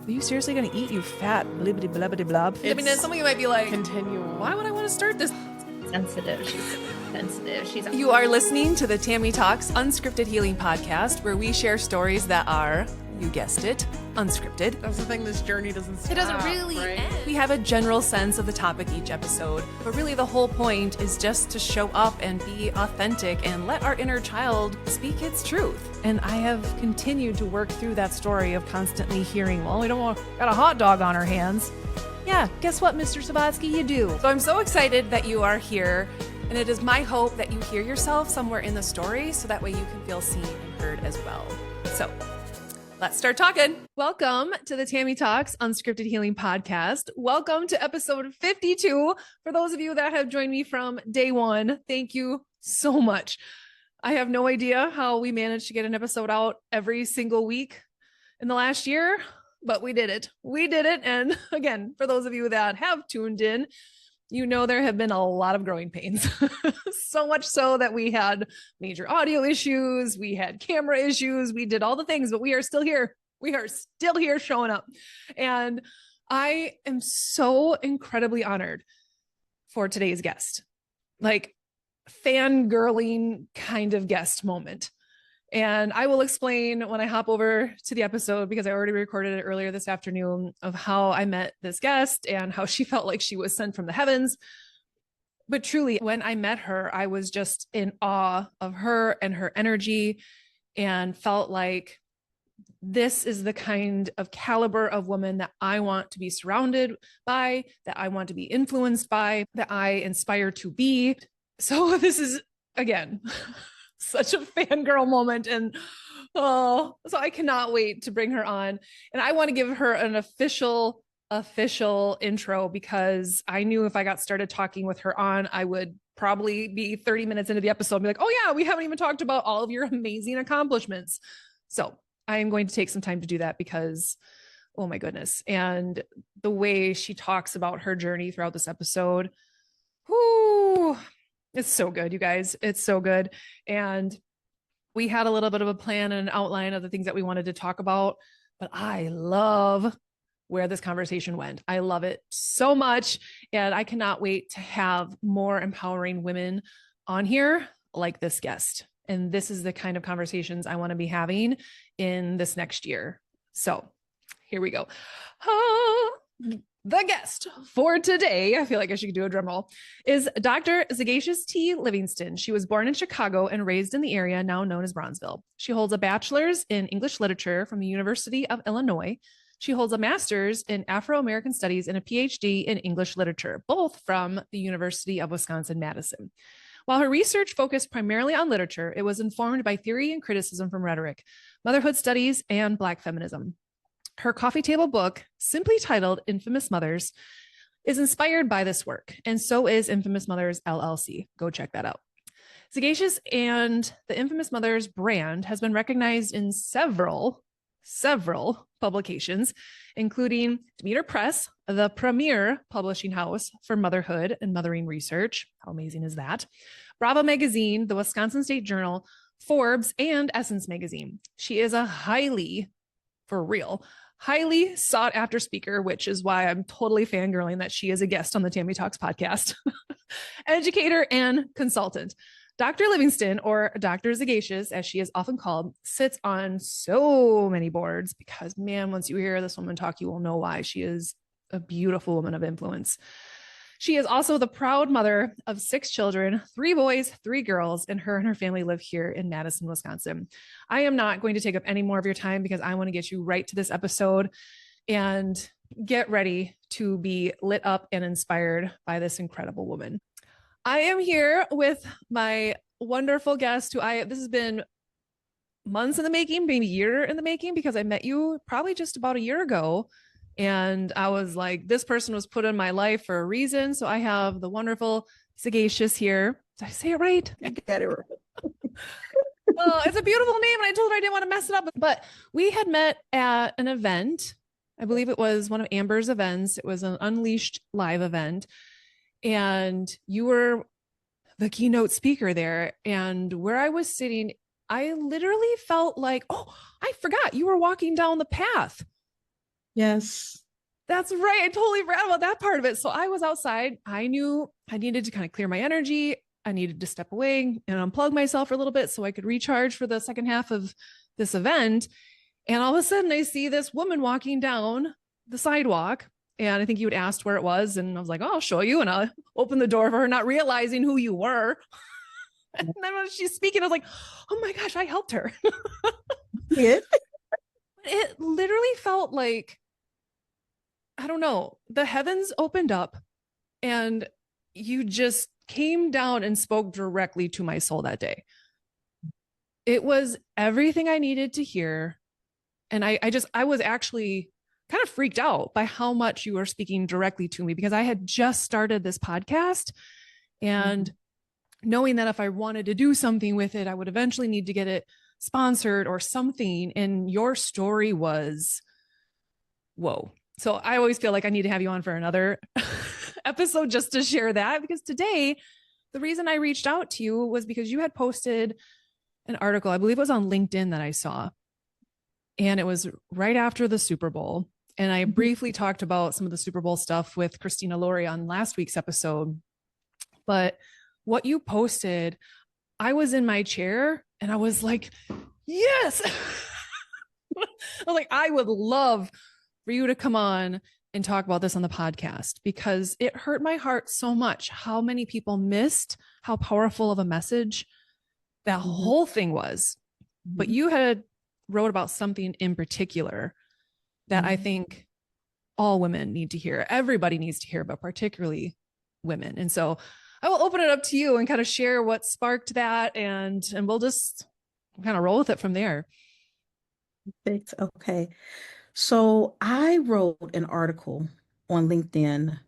Are you seriously going to eat, you fat blibbity blabbity blob? I mean, some of you might be like, continual. why would I want to start this? Sensitive. She's sensitive. You are listening to the Tammy Talks Unscripted Healing Podcast, where we share stories that are, you guessed it, unscripted. That's the thing, this journey doesn't stop. It doesn't really right? end. We have a general sense of the topic each episode, but really the whole point is just to show up and be authentic and let our inner child speak its truth. And I have continued to work through that story of constantly hearing, well, we don't want, got a hot dog on our hands. Yeah, guess what, Mr. Sabatsky, you do. So I'm so excited that you are here, and it is my hope that you hear yourself somewhere in the story so that way you can feel seen and heard as well. So let's start talking. Welcome to the Tammy Talks Unscripted Healing Podcast. Welcome to episode 52. For those of you that have joined me from day one, thank you so much. I have no idea how we managed to get an episode out every single week in the last year, but we did it. We did it. And again, for those of you that have tuned in, you know there have been a lot of growing pains. So much so that we had major audio issues, we had camera issues, we did all the things, but we are still here. We are still here showing up. And I am so incredibly honored for today's guest. Like fangirling kind of guest moment. And I will explain when I hop over to the episode, because I already recorded it earlier this afternoon, of how I met this guest and how she felt like she was sent from the heavens. But truly, when I met her, I was just in awe of her and her energy and felt like this is the kind of caliber of woman that I want to be surrounded by, that I want to be influenced by, that I inspire to be. So this is, again, such a fangirl moment. And so I cannot wait to bring her on. And I want to give her an official intro, because I knew if I got started talking with her on, I would probably be 30 minutes into the episode and be like, oh yeah, we haven't even talked about all of your amazing accomplishments. So I am going to take some time to do that because, oh my goodness. And the way she talks about her journey throughout this episode, whoo, it's so good, you guys. It's so good. And we had a little bit of a plan and an outline of the things that we wanted to talk about, but I love where this conversation went. I love it so much. And I cannot wait to have more empowering women on here like this guest. And this is the kind of conversations I want to be having in this next year. So here we go. The guest for today, I feel like I should do a drum roll, is Dr. Sagashus T. Levingston. She was born in Chicago and raised in the area now known as Bronzeville. She holds a bachelor's in English literature from the University of Illinois. She holds a master's in Afro-American studies and a PhD in English literature, both from the University of Wisconsin-Madison. While her research focused primarily on literature, it was informed by theory and criticism from rhetoric, motherhood studies, and Black feminism. Her coffee table book, simply titled Infamous Mothers, is inspired by this work, and so is Infamous Mothers LLC. Go check that out. Sagashus and the Infamous Mothers brand has been recognized in several publications, including Demeter Press, the premier publishing house for motherhood and mothering research. How amazing is that? Bravo Magazine, the Wisconsin State Journal, Forbes, and Essence Magazine. She is a highly sought after speaker, which is why I'm totally fangirling that she is a guest on the Tammy Talks podcast, educator and consultant. Dr. Levingston, or Dr. Sagashus, as she is often called, sits on so many boards because, man, once you hear this woman talk, you will know why. She is a beautiful woman of influence. She is also the proud mother of 6 children, 3 boys, 3 girls, and her family live here in Madison, Wisconsin. I am not going to take up any more of your time because I want to get you right to this episode and get ready to be lit up and inspired by this incredible woman. I am here with my wonderful guest this has been months in the making, maybe a year in the making, because I met you probably just about a year ago. And I was like, this person was put in my life for a reason. So I have the wonderful Sagashus here. Did I say it right? I got it right. Well, it's a beautiful name. And I told her I didn't want to mess it up, but we had met at an event. I believe it was one of Amber's events. It was an Unleashed live event. And you were the keynote speaker there. And where I was sitting, I literally felt like, oh, I forgot you were walking down the path Yes. That's right. I totally forgot about that part of it. So I was outside. I knew I needed to kind of clear my energy. I needed to step away and unplug myself for a little bit so I could recharge for the second half of this event. And all of a sudden, I see this woman walking down the sidewalk. And I think you had asked where it was. And I was like, oh, I'll show you. And I opened the door for her, not realizing who you were. And then when she's speaking, I was like, oh my gosh, I helped her. Yeah. It literally felt like, I don't know, the heavens opened up and you just came down and spoke directly to my soul that day. It was everything I needed to hear. And I was actually kind of freaked out by how much you were speaking directly to me because I had just started this podcast and knowing that if I wanted to do something with it, I would eventually need to get it sponsored or something. And your story was, whoa. So I always feel like I need to have you on for another episode just to share that because today, the reason I reached out to you was because you had posted an article, I believe it was on LinkedIn that I saw. And it was right after the Super Bowl. And I briefly talked about some of the Super Bowl stuff with Christina Laurie on last week's episode. But what you posted, I was in my chair and I was like, yes. I was like, I would love for you to come on and talk about this on the podcast because it hurt my heart so much how many people missed how powerful of a message that whole thing was. But you had wrote about something in particular that I think all women need to hear. Everybody needs to hear, but particularly women. And so I will open it up to you and kind of share what sparked that and we'll just kind of roll with it from there. Perfect. Okay. So I wrote an article on LinkedIn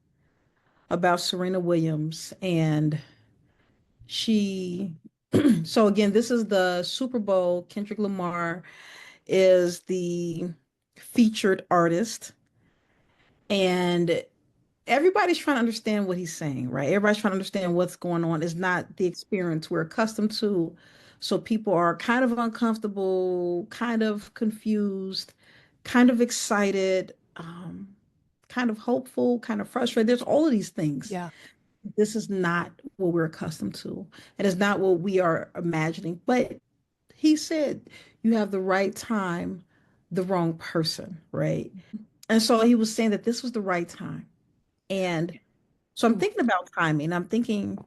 about Serena Williams and she so again, this is the Super Bowl. Kendrick Lamar is the featured artist and everybody's trying to understand what he's saying, right? Everybody's trying to understand what's going on. It's not the experience we're accustomed to. So people are kind of uncomfortable, kind of confused, kind of excited, kind of hopeful, kind of frustrated. There's all of these things. Yeah. This is not what we're accustomed to. It is not what we are imagining. But he said, you have the right time, the wrong person, right? And so he was saying that this was the right time. And so I'm thinking about timing. I'm thinking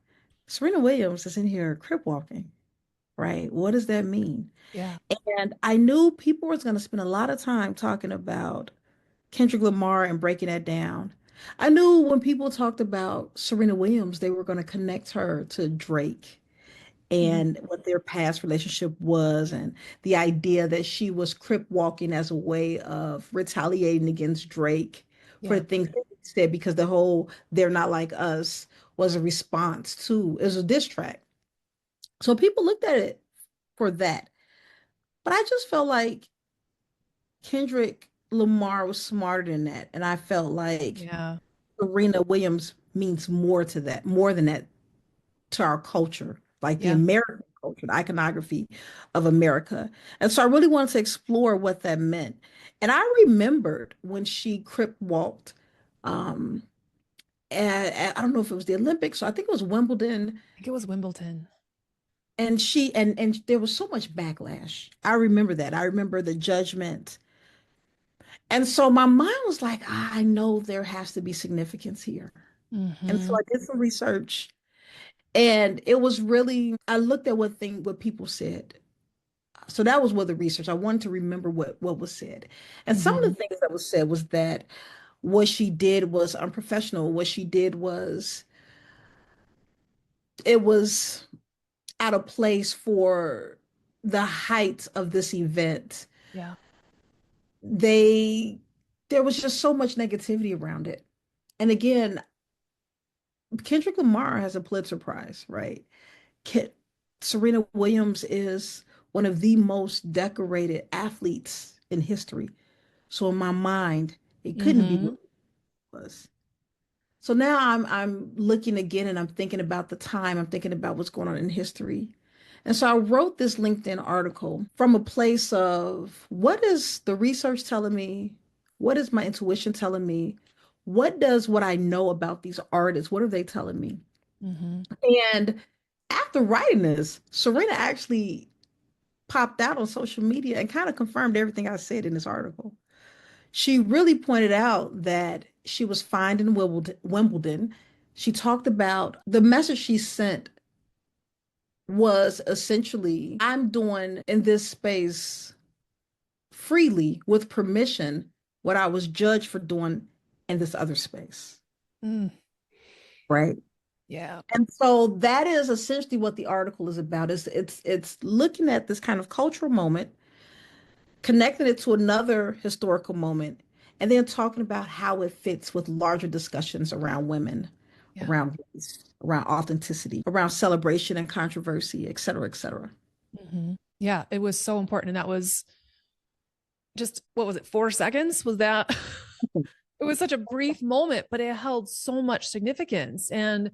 Serena Williams is in here crip walking, right? What does that mean? Yeah. And I knew people was going to spend a lot of time talking about Kendrick Lamar and breaking that down. I knew when people talked about Serena Williams, they were going to connect her to Drake and what their past relationship was, and the idea that she was crip walking as a way of retaliating against Drake for Yeah. the things that he said, because the whole "they're not like us" was a response to it was a diss track. So people looked at it for that. But I just felt like Kendrick Lamar was smarter than that. And I felt like Yeah. Serena Williams means more to that, more than that to our culture, like the Yeah. American culture, the iconography of America. And so I really wanted to explore what that meant. And I remembered when she crip walked, um, I don't know if it was the Olympics, so I think it was Wimbledon. I think it was Wimbledon. And and there was so much backlash. I remember that. I remember the judgment. And so my mind was like, I know there has to be significance here. And so I did some research. And it was really, I looked at what people said. So that was what the research. I wanted to remember what was said. And some of the things that was said was that what she did was unprofessional. What she did was it was out of place for the height of this event. Yeah. They there was just so much negativity around it. And again, Kendrick Lamar has a Pulitzer Prize, right? Serena Williams is one of the most decorated athletes in history. So in my mind, it couldn't be what it was. So now I'm looking again and I'm thinking about the time, I'm thinking about what's going on in history. And so I wrote this LinkedIn article from a place of what is the research telling me? What is my intuition telling me? What does what I know about these artists, what are they telling me? Mm-hmm. And after writing this, Serena actually popped out on social media and kind of confirmed everything I said in this article. She really pointed out that she was fined in Wimbledon. She talked about the message she sent was essentially, I'm doing in this space freely with permission what I was judged for doing in this other space. Mm. Right. Yeah. And so that is essentially what the article is about. It's looking at this kind of cultural moment, connecting it to another historical moment, and then talking about how it fits with larger discussions around women, Yeah. around race, around authenticity, around celebration and controversy, et cetera, et cetera. Mm-hmm. Yeah, it was so important. And that was just, what was it, 4 seconds? Was that? It was such a brief moment, but it held so much significance. And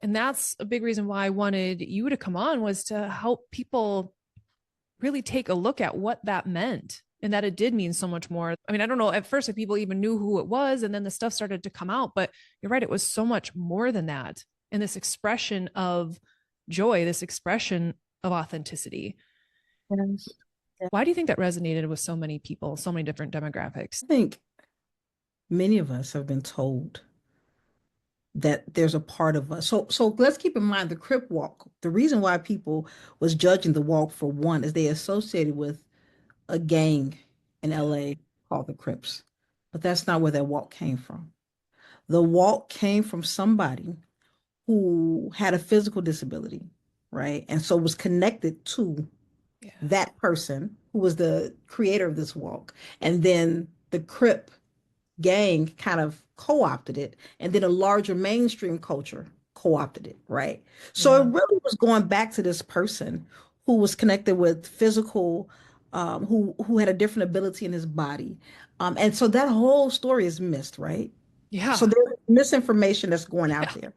that's a big reason why I wanted you to come on, was to help people really take a look at what that meant, and that it did mean so much more. I mean, I don't know at first if people even knew who it was, and then the stuff started to come out, but you're right, it was so much more than that. And this expression of joy, this expression of authenticity. Yes. Why do you think that resonated with so many people, so many different demographics? I think many of us have been told that there's a part of us. So let's keep in mind the Crip Walk. The reason why people was judging the walk, for one, is they associated with a gang in LA called the Crips. But that's not where that walk came from. The walk came from somebody who had a physical disability, right? And so was connected to Yeah. that person who was the creator of this walk. And then the Crip gang kind of co-opted it, and then a larger mainstream culture co-opted it, right? So Yeah. it really was going back to this person who was connected with physical, who had a different ability in his body, and so that whole story is missed, right? So Yeah. there's misinformation that's going out Yeah. there.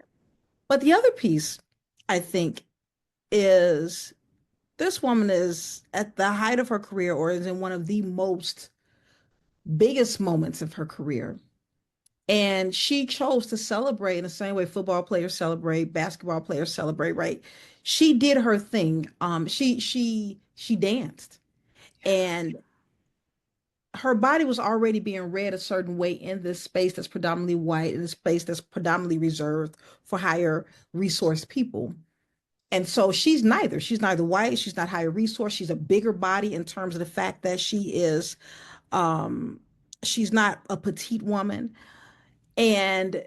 But the other piece, I think, is this woman is at the height of her career, or is in one of the most biggest moments of her career. And she chose to celebrate in the same way football players celebrate, basketball players celebrate, right? She did her thing. She danced, and her body was already being read a certain way in this space that's predominantly white, in this space that's predominantly reserved for higher resource people. And so she's neither. She's neither white, she's not higher resource, she's a bigger body in terms of the fact that um she's not a petite woman. And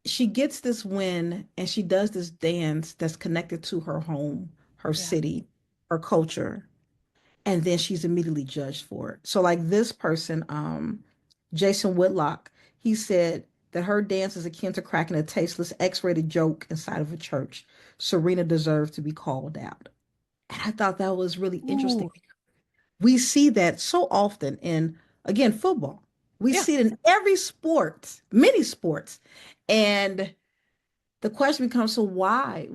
she gets this win and she does this dance that's connected to her home, her Yeah. city, her culture, and then she's immediately judged for it. So like this person, Jason Whitlock, he said that her dance is akin to cracking a tasteless X-rated joke inside of a church. Serena deserved to be called out. And I thought that was really Ooh. interesting. We see that so often in, again, football. We Yeah. see it in every sport, many sports. And the question becomes, so why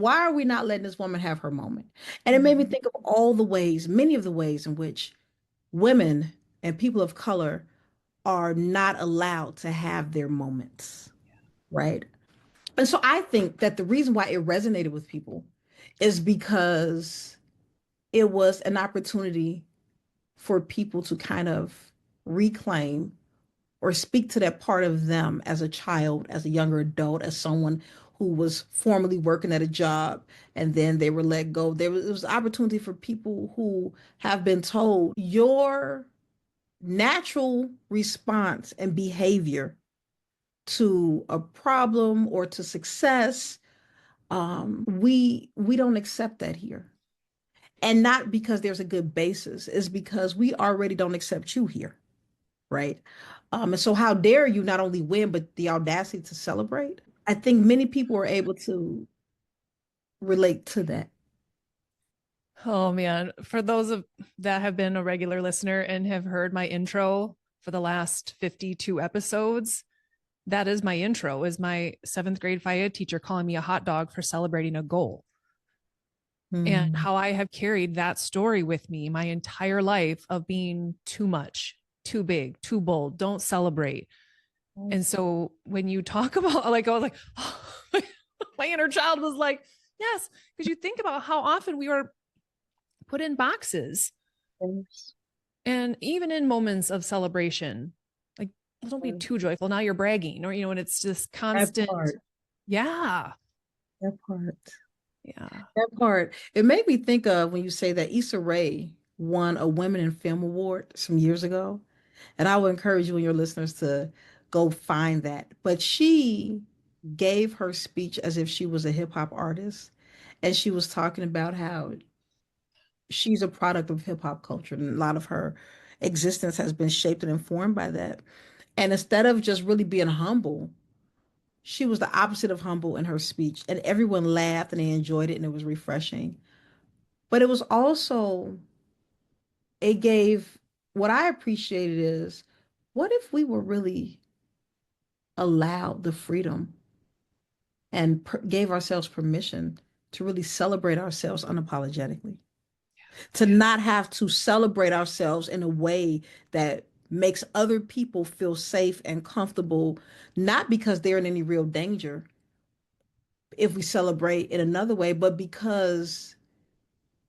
are we not letting this woman have her moment? And it made me Mhm. think of all the ways, many of the ways in which women and people of color are not allowed to have their moments, right? And so I think that the reason why it resonated with people is because it was an opportunity for people to kind of reclaim or speak to that part of them as a child, as a younger adult, as someone who was formerly working at a job and then they were let go. It was opportunity for people who have been told your natural response and behavior to a problem or to success, we don't accept that here. And not because there's a good basis, it's because we already don't accept you here, right? And so how dare you not only win, but the audacity to celebrate? I think many people are able to relate to that. Oh man, for those of that have been a regular listener and have heard my intro for the last 52 episodes, that is my intro, is my seventh grade FIA teacher calling me a hot dog for celebrating a goal. And Mm. how I have carried that story with me my entire life of being too much, too big, too bold, don't celebrate. And Yes. so when you talk about, like, I was like, oh, my inner child was like, yes, because you think about how often we are put in boxes. Yes. And even in moments of celebration, like, don't be too joyful. Now you're bragging, or, and it's just That constant. part. Yeah. That part. Yeah. That part. It made me think of when you say that Issa Rae won a Women in Film Award some years ago. And I would encourage you and your listeners to go find that. But she gave her speech as if she was a hip hop artist. And she was talking about how she's a product of hip hop culture. And a lot of her existence has been shaped and informed by that. And instead of just really being humble, she was the opposite of humble in her speech. And everyone laughed and they enjoyed it and it was refreshing. But it was also, it gave, what I appreciated is, what if we were really allowed the freedom and gave ourselves permission to really celebrate ourselves unapologetically, to not have to celebrate ourselves in a way that makes other people feel safe and comfortable, not because they're in any real danger if we celebrate in another way, but because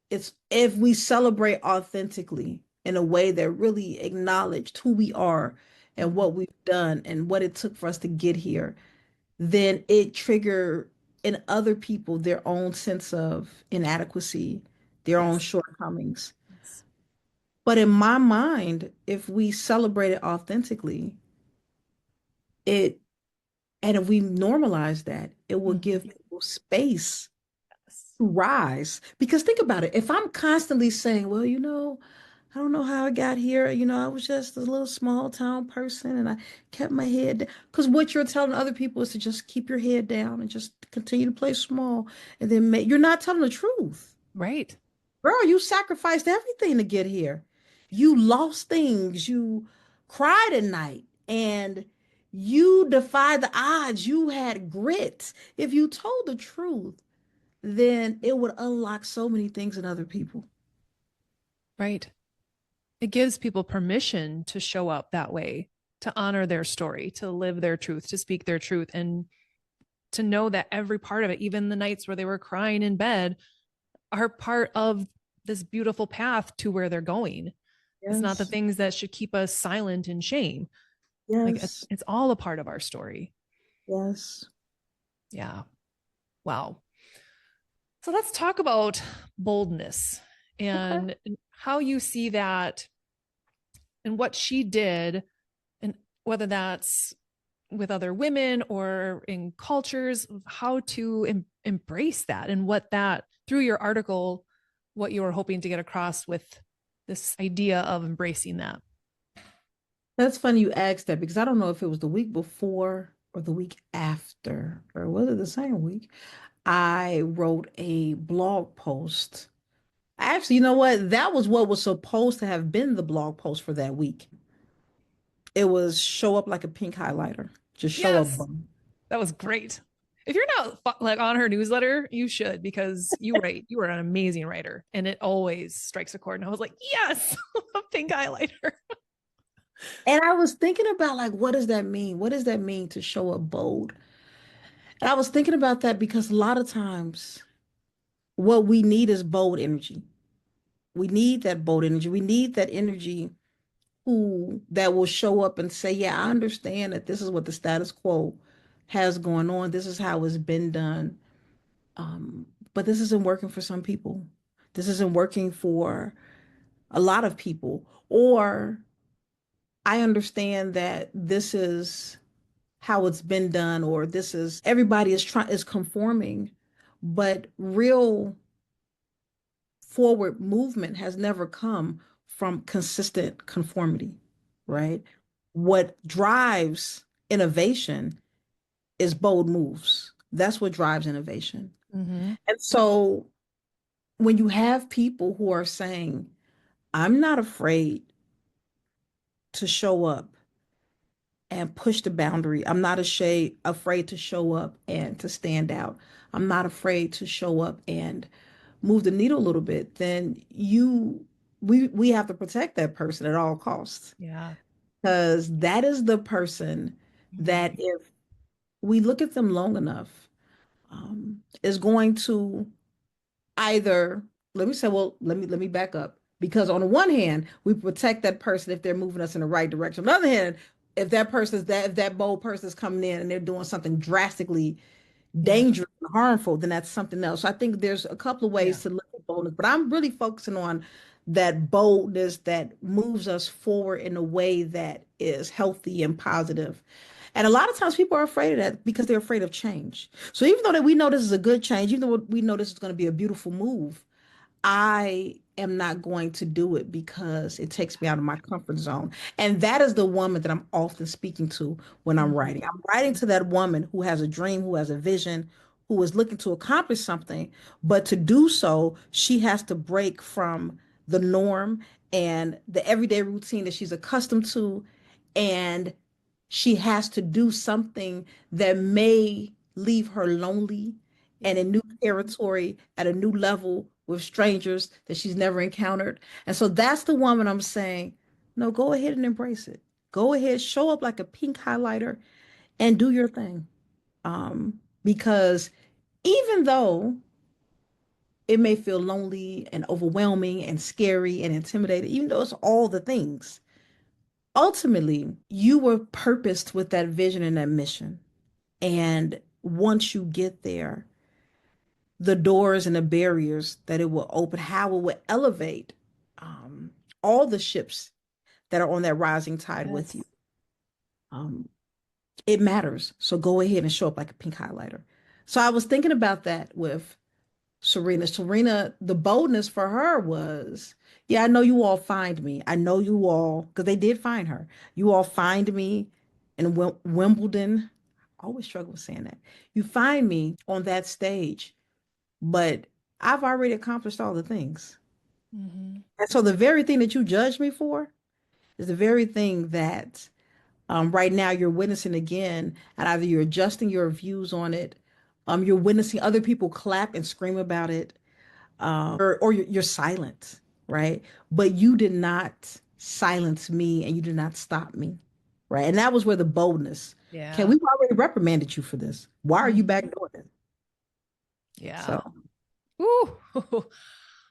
it's, if we celebrate authentically in a way that really acknowledged who we are and Mhm. what we've done and what it took for us to get here, then it trigger in other people their own sense of inadequacy, their own Yes. shortcomings. Yes. But in my mind, if we celebrate it authentically, it, and if we normalize that, it will give Mhm. people space Yes. to rise. Because think about it, if I'm constantly saying, well, I don't know how I got here. I was just a little small town person and I kept my head down. Because what you're telling other people is to just keep your head down and just continue to play small. And then you're not telling the truth. Right. Girl, you sacrificed everything to get here. You lost things. You cried at night and you defied the odds. You had grit. If you told the truth, then it would unlock so many things in other people. Right. It gives people permission to show up that way, to honor their story, to live their truth, to speak their truth, and to know that every part of it, even the nights where they were crying in bed, are part of this beautiful path to where they're going. It's not the Yes. things that should keep us silent in shame. Like, Yes. it's all a part of our story. Yes. Yeah. Wow. So let's talk about boldness Okay. and how you see that and what she did, and whether that's with other women or in cultures, how to embrace that, and what that, through your article, what you were hoping to get across with this idea of embracing that. That's funny you asked that because I don't know if it was the week before or the week after, or was it the same week? I wrote a blog post. Actually, you know what? That was what was supposed to have been the blog post for that week. It was show up like a pink highlighter. Just show up. Yes, that was great. If you're not like on her newsletter, you should, because you are an amazing writer and it always strikes a chord. And I was like, yes, a pink highlighter. And I was thinking about like, what does that mean? What does that mean to show up bold? And I was thinking about that because a lot of times what we need is bold energy. We need that bold energy. We need that energy who that will show up and say, yeah, I understand that this is what the status quo has going on. This is how it's been done. But this isn't working for some people. This isn't working for a lot of people. Or I understand that this is how it's been done, or this is everybody is conforming, but real forward movement has never come from consistent conformity, right? What drives innovation is bold moves. That's what drives innovation. Mm-hmm. And so when you have people who are saying, I'm not afraid to show up and push the boundary. I'm not afraid to show up and to stand out. I'm not afraid to show up and move the needle a little bit. Then we have to protect that person at all costs. Yeah. because that is the person that if we look at them long enough, is going to either, let me say, well, let me back up. Because on the one hand, we protect that person if they're moving us in the right direction. On the other hand, if that bold person is coming in and they're doing something drastically Yeah. dangerous and harmful, then that's something else. So I think there's a couple of ways to look at boldness, but I'm really focusing on that boldness that moves us forward in a way that is healthy and positive. And a lot of times people are afraid of that because they're afraid of change. So even though that we know this is a good change, even though we know this is going to be a beautiful move, I am not going to do it because it takes me out of my comfort zone. And that is the woman that I'm often speaking to when I'm Mhm. writing. I'm writing to that woman who has a dream, who has a vision, who is looking to accomplish something. But to do so, she has to break from the norm and the everyday routine that she's accustomed to. And she has to do something that may leave her lonely and Yeah. in new territory at a new level with strangers that she's never encountered. And so that's the woman I'm saying, no, go ahead and embrace it. Go ahead, show up like a pink highlighter and do your thing. Because even though it may feel lonely and overwhelming and scary and intimidating, even though it's all the things, ultimately you were purposed with that vision and that mission. And once you get there, the doors and the barriers that it will open, how it will elevate um, all the ships that are on that rising tide with you. Yes. Um, it matters. So go ahead and show up like a pink highlighter. So I was thinking about that with Serena. Serena, the boldness for her was, yeah, I know you all find me. I know you all, because they did find her. You all find me in Wimbledon. I always struggle with saying that. You find me on that stage, but I've already accomplished all the things. Hmm. And so the very thing that you judge me for is the very thing that right now you're witnessing again, and either you're adjusting your views on it, you're witnessing other people clap and scream about it, or you're silent, right? But you did not silence me and you did not stop me, right? And that was where the boldness. Okay, Yeah. we've already reprimanded you for this. Why are you back Mhm. doing it? Yeah. So, Ooh.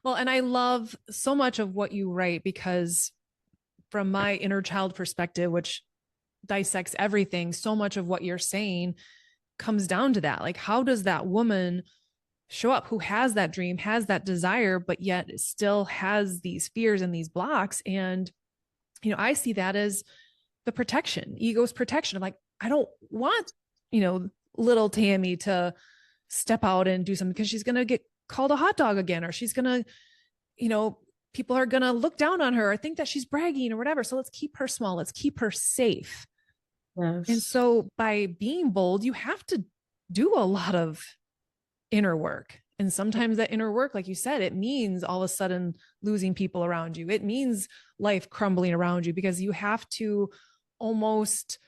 Well, and I love so much of what you write because from my inner child perspective, which dissects everything, so much of what you're saying comes down to that. Like, how does that woman show up who has that dream, has that desire, but yet still has these fears and these blocks? And, I see that as the protection, ego's protection. I'm like, I don't want, little Tammy to step out and do something because she's going to get called a hot dog again, or she's going to, you know, people are going to look down on her or think that she's bragging or whatever. So let's keep her small. Let's keep her safe. And yes, so by being bold, you have to do a lot of inner work. And sometimes that inner work, like you said, it means all of a sudden losing people around you. It means life crumbling around you because you have to almost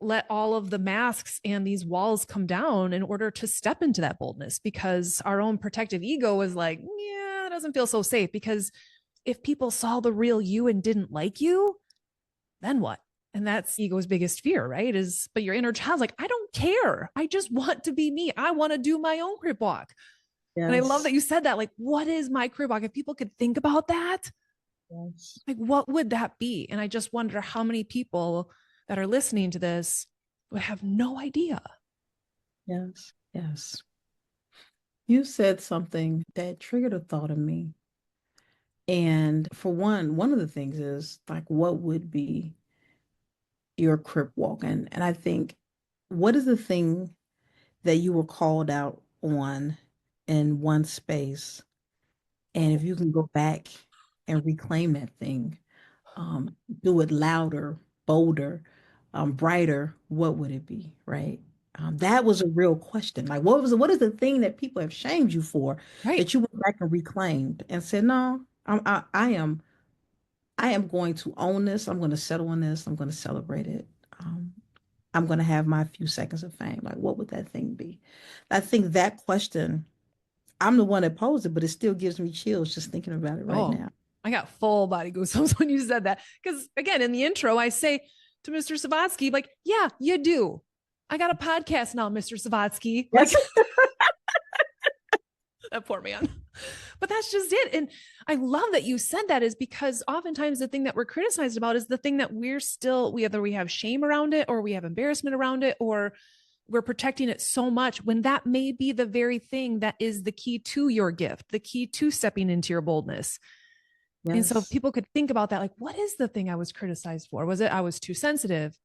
let all of the masks and these walls come down in order to step into that boldness because our own protective ego is like, yeah, it doesn't feel so safe because if people saw the real you and didn't like you, then what? And that's ego's biggest fear, right? But your inner child's like, I don't care. I just want to be me. I want to do my own crib walk. And I love yes, that you said that. Like, what is my crib walk? If people could think about that, yes, like, what would that be? And I just wonder how many people that are listening to this would have no idea. yes, yes. You said something that triggered a thought in me. And for one of the things is like, what would be your crip walk? And I think, what is the thing that you were called out on in one space? And if you can go back and reclaim that thing, do it louder, bolder, brighter, what would it be, right? That was a real question. Like, what is the thing that people have shamed you for Right. that you went back and reclaimed and said, no, I am going to own this. I'm going to settle on this. I'm going to celebrate it. Um, I'm going to have my few seconds of fame. Like, what would that thing be? I think that question, I'm the one that posed it, but it still gives me chills just thinking about it right Oh, now. I got full body goosebumps when you said that. Because again, in the intro, I say to Mr. Savatsky, like, yeah, you do. I got a podcast now, Mr. Savatsky. Yes. Like, that poor man. But that's just it. And I love that you said that, is because oftentimes the thing that we're criticized about is the thing that we're still, we have shame around it, or we have embarrassment around it, or we're protecting it so much, when that may be the very thing that is the key to your gift, the key to stepping into your boldness. Yes. And so if people could think about that, like, what is the thing I was criticized for? Was it I was too sensitive?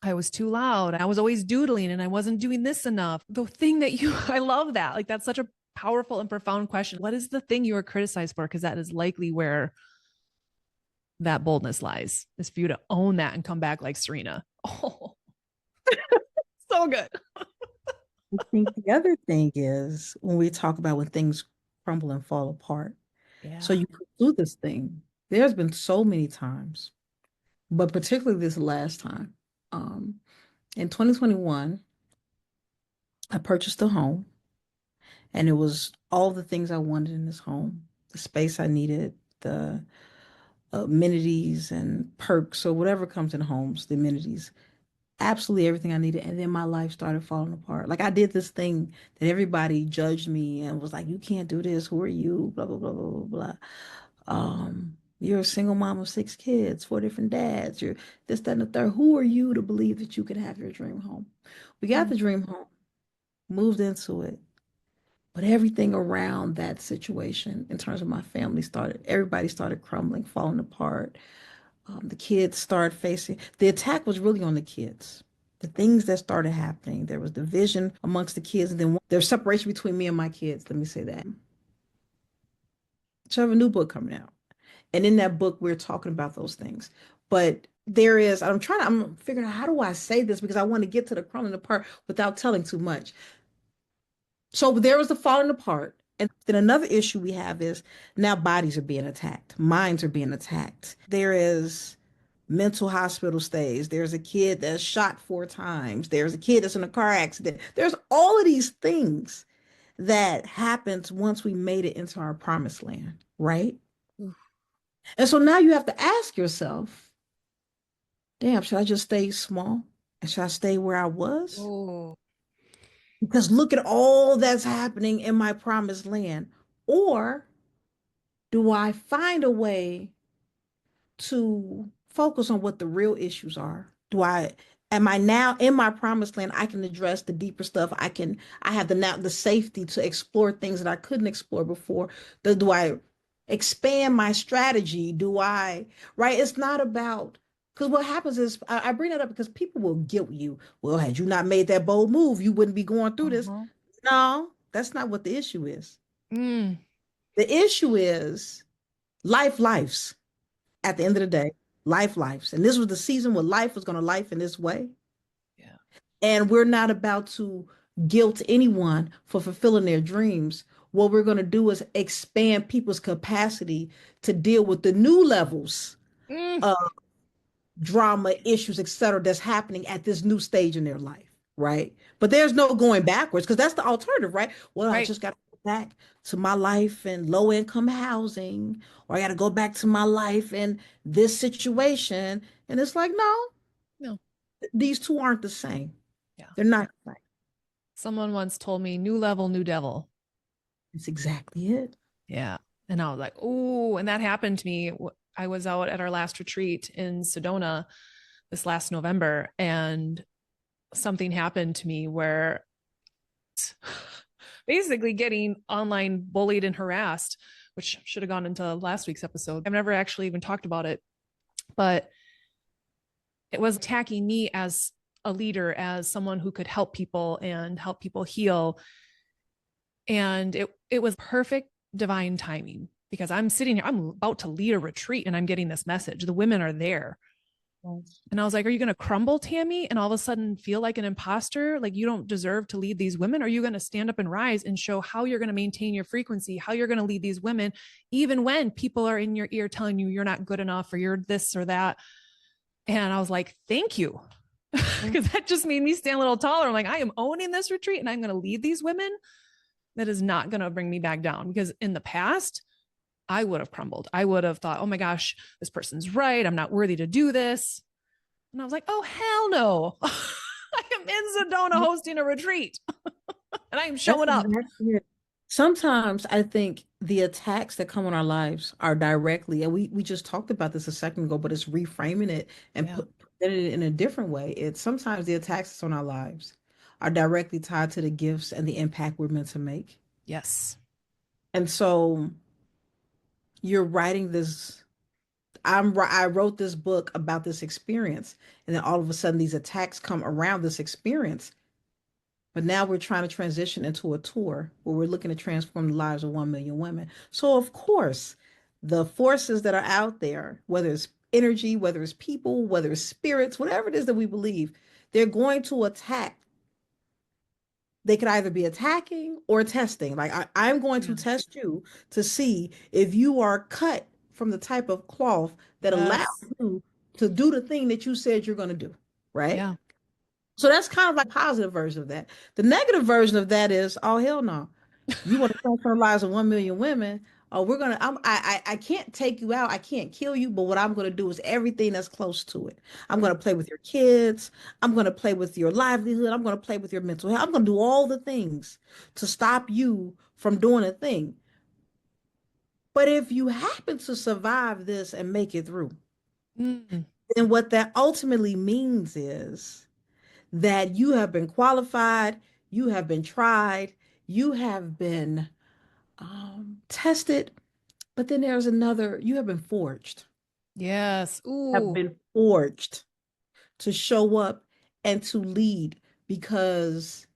I was too loud. I was always doodling and I wasn't doing this enough. The thing that I love that. Like, that's such a powerful and profound question. What is the thing you were criticized for? Because that is likely where that boldness lies, is for you to own that and come back like Serena. Oh, so good. I think the other thing is when we talk about when things crumble and fall apart. Yeah. So you pursue this thing. There's been so many times, but particularly this last time. In 2021, I purchased a home, and it was all the things I wanted in this home: the space I needed, the amenities and perks, or whatever comes in homes, the amenities. Absolutely everything I needed. And then my life started falling apart. Like, I did this thing that everybody judged me and was like, you can't do this. Who are you? Blah, blah, blah, blah, blah, blah. You're a single mom of 6 kids, 4 different dads. You're this, that, and the third. Who are you to believe that you could have your dream home? We got the dream home, moved into it. But everything around that situation, in terms of my family, everybody started crumbling, falling apart. The kids started the attack was really on the kids. The things that started happening, there was division amongst the kids, and then there's separation between me and my kids. Let me say that. So I have a new book coming out. And in that book, we're talking about those things. But I'm figuring out, how do I say this? Because I want to get to the crumbling apart without telling too much. So there was the falling apart. And then another issue we have is now bodies are being attacked. Minds are being attacked. There is mental hospital stays. There's a kid that's shot 4 times. There's a kid that's in a car accident. There's all of these things that happens once we made it into our promised land, right? And so now you have to ask yourself, damn, should I just stay small? And should I stay where I was? Oh. Because look at all that's happening in my promised land. Or do I find a way to focus on what the real issues are? Am I now in my promised land? I can address the deeper stuff. I have the safety to explore things that I couldn't explore before. Do I expand my strategy? Right? It's not about, because what happens is, I bring that up because people will guilt you. Well, had you not made that bold move, you wouldn't be going through this. No, that's not what the issue is. The issue is lives. At the end of the day, lives. And this was the season where life was going to life in this way. Yeah. And we're not about to guilt anyone for fulfilling their dreams. What we're going to do is expand people's capacity to deal with the new levels of drama, issues, etc., that's happening at this new stage in their life, right? But there's no going backwards, because that's the alternative, right? Well, right. I just got to go back to my life in low-income housing, or I got to go back to my life in this situation. And it's like, no, these two aren't the same. Yeah, they're not the same. Someone once told me, new level, new devil. It's exactly it. Yeah. And I was like, oh, and that happened to me. I was out at our last retreat in Sedona this last November, and something happened to me where basically getting online bullied and harassed, which should have gone into last week's episode. I've never actually even talked about it, but it was attacking me as a leader, as someone who could help people and help people heal. And it was perfect divine timing, because I'm sitting here, I'm about to lead a retreat, and I'm getting this message. The women are there. And I was like, are you going to crumble, Tammy, and all of a sudden feel like an imposter? Like you don't deserve to lead these women? Or are you going to stand up and rise and show how you're going to maintain your frequency, how you're going to lead these women, even when people are in your ear telling you you're not good enough, or you're this or that? And I was like, thank you. Because that just made me stand a little taller. I'm like, I am owning this retreat, and I'm going to lead these women. That is not going to bring me back down, because in the past, I would have crumbled. I would have thought, oh my gosh, this person's right. I'm not worthy to do this. And I was like, oh, hell no. I am in Sedona hosting a retreat and I am That's showing up. exactly it. Sometimes I think the attacks that come on our lives are directly, and we just talked about this a second ago, but it's reframing it and Yeah. put it in a different way. It's sometimes the attacks that's on our lives are directly tied to the gifts and the impact we're meant to make. Yes. And so you're writing this, I wrote this book about this experience, and then all of a sudden these attacks come around this experience. But now we're trying to transition into a tour where we're looking to transform the lives of 1 million women. So, of course, the forces that are out there, whether it's energy, whether it's people, whether it's spirits, whatever it is that we believe, they're going to attack. They could either be attacking or testing. Like, I'm going to Yeah. test you to see if you are cut from the type of cloth that allows Yes. you to do the thing that you said you're going to do. Right. Yeah. So that's kind of like a positive version of that. The negative version of that is, oh hell no. You want to transform the lives of 1 million women? Oh, I can't take you out. I can't kill you, but what I'm gonna do is everything that's close to it. I'm gonna play with your kids. I'm gonna play with your livelihood. I'm gonna play with your mental health. I'm gonna do all the things to stop you from doing a thing. But if you happen to survive this and make it through, Mm. then what that ultimately means is that you have been qualified, you have been tried, you have been tested, but then there's another, you have been forged, Yes. have Ooh. been forged to show up and to lead because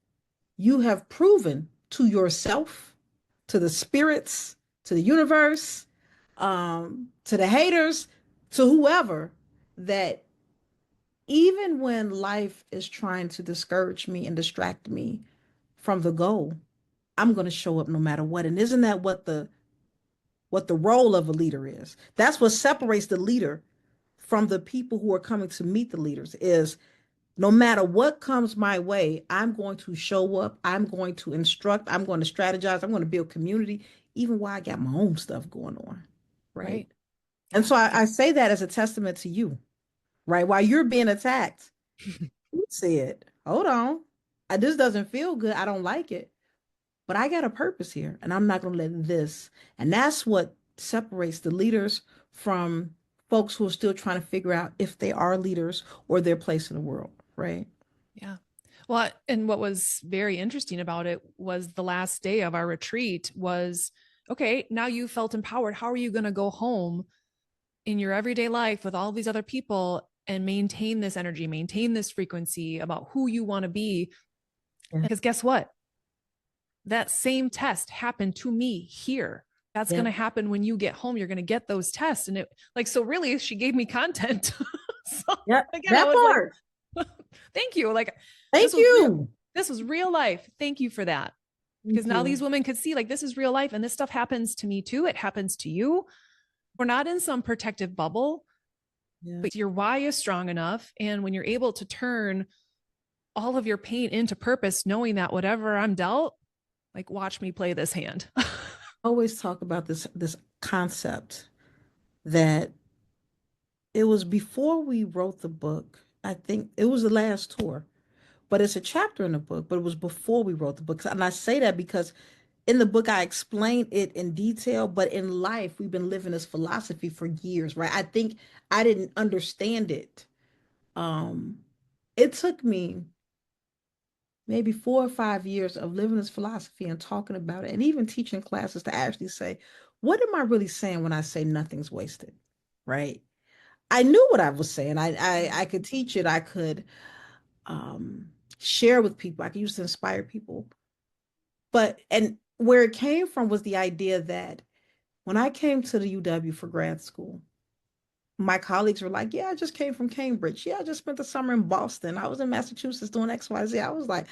you have proven to yourself, to the spirits, to the universe, to the haters, to whoever, that even when life is trying to discourage me and distract me from the goal, I'm going to show up no matter what. And isn't that what the role of a leader is? That's what separates the leader from the people who are coming to meet the leaders is no matter what comes my way, I'm going to show up, I'm going to instruct, I'm going to strategize, I'm going to build community, even while I got my own stuff going on. Right. Right. And Yeah. so I say that as a testament to you, right? While you're being attacked, you said, hold on, this doesn't feel good. I don't like it. But I got a purpose here, and I'm not going to let this. And that's what separates the leaders from folks who are still trying to figure out if they are leaders or their place in the world, right? Yeah. Well, and what was very interesting about it was the last day of our retreat was, okay, now you felt empowered. How are you going to go home in your everyday life with all these other people and maintain this energy, maintain this frequency about who you want to be? Yeah. Because guess what? That same test happened to me here. That's Yeah. going to happen when you get home. You're going to get those tests. And it like, so really, she gave me content. So Yeah. again, I That was part. like, thank you. Like, Thank you. this was real life. Thank you for that. Because Thank now you. these women could see like this is real life and this stuff happens to me too. It happens to you. We're not in some protective bubble, Yeah. but your why is strong enough. And when you're able to turn all of your pain into purpose, knowing that whatever I'm dealt, like watch me play this hand. I always talk about this concept that it was before we wrote the book. I think it was the last tour, but it's a chapter in the book, but it was before we wrote the book. And I say that because in the book I explain it in detail, but in life we've been living this philosophy for years, right? I think I didn't understand it. Um, it took me maybe 4 or 5 years of living this philosophy and talking about it and even teaching classes to actually say, what am I really saying when I say nothing's wasted? Right? I knew what I was saying. I could teach it. I could um, share with people. I could use to inspire people. But and where it came from was the idea that when I came to the UW for grad school, my colleagues were like, "Yeah, I just came from Cambridge. Yeah, I just spent the summer in Boston. I was in Massachusetts doing X, Y, Z." I was like,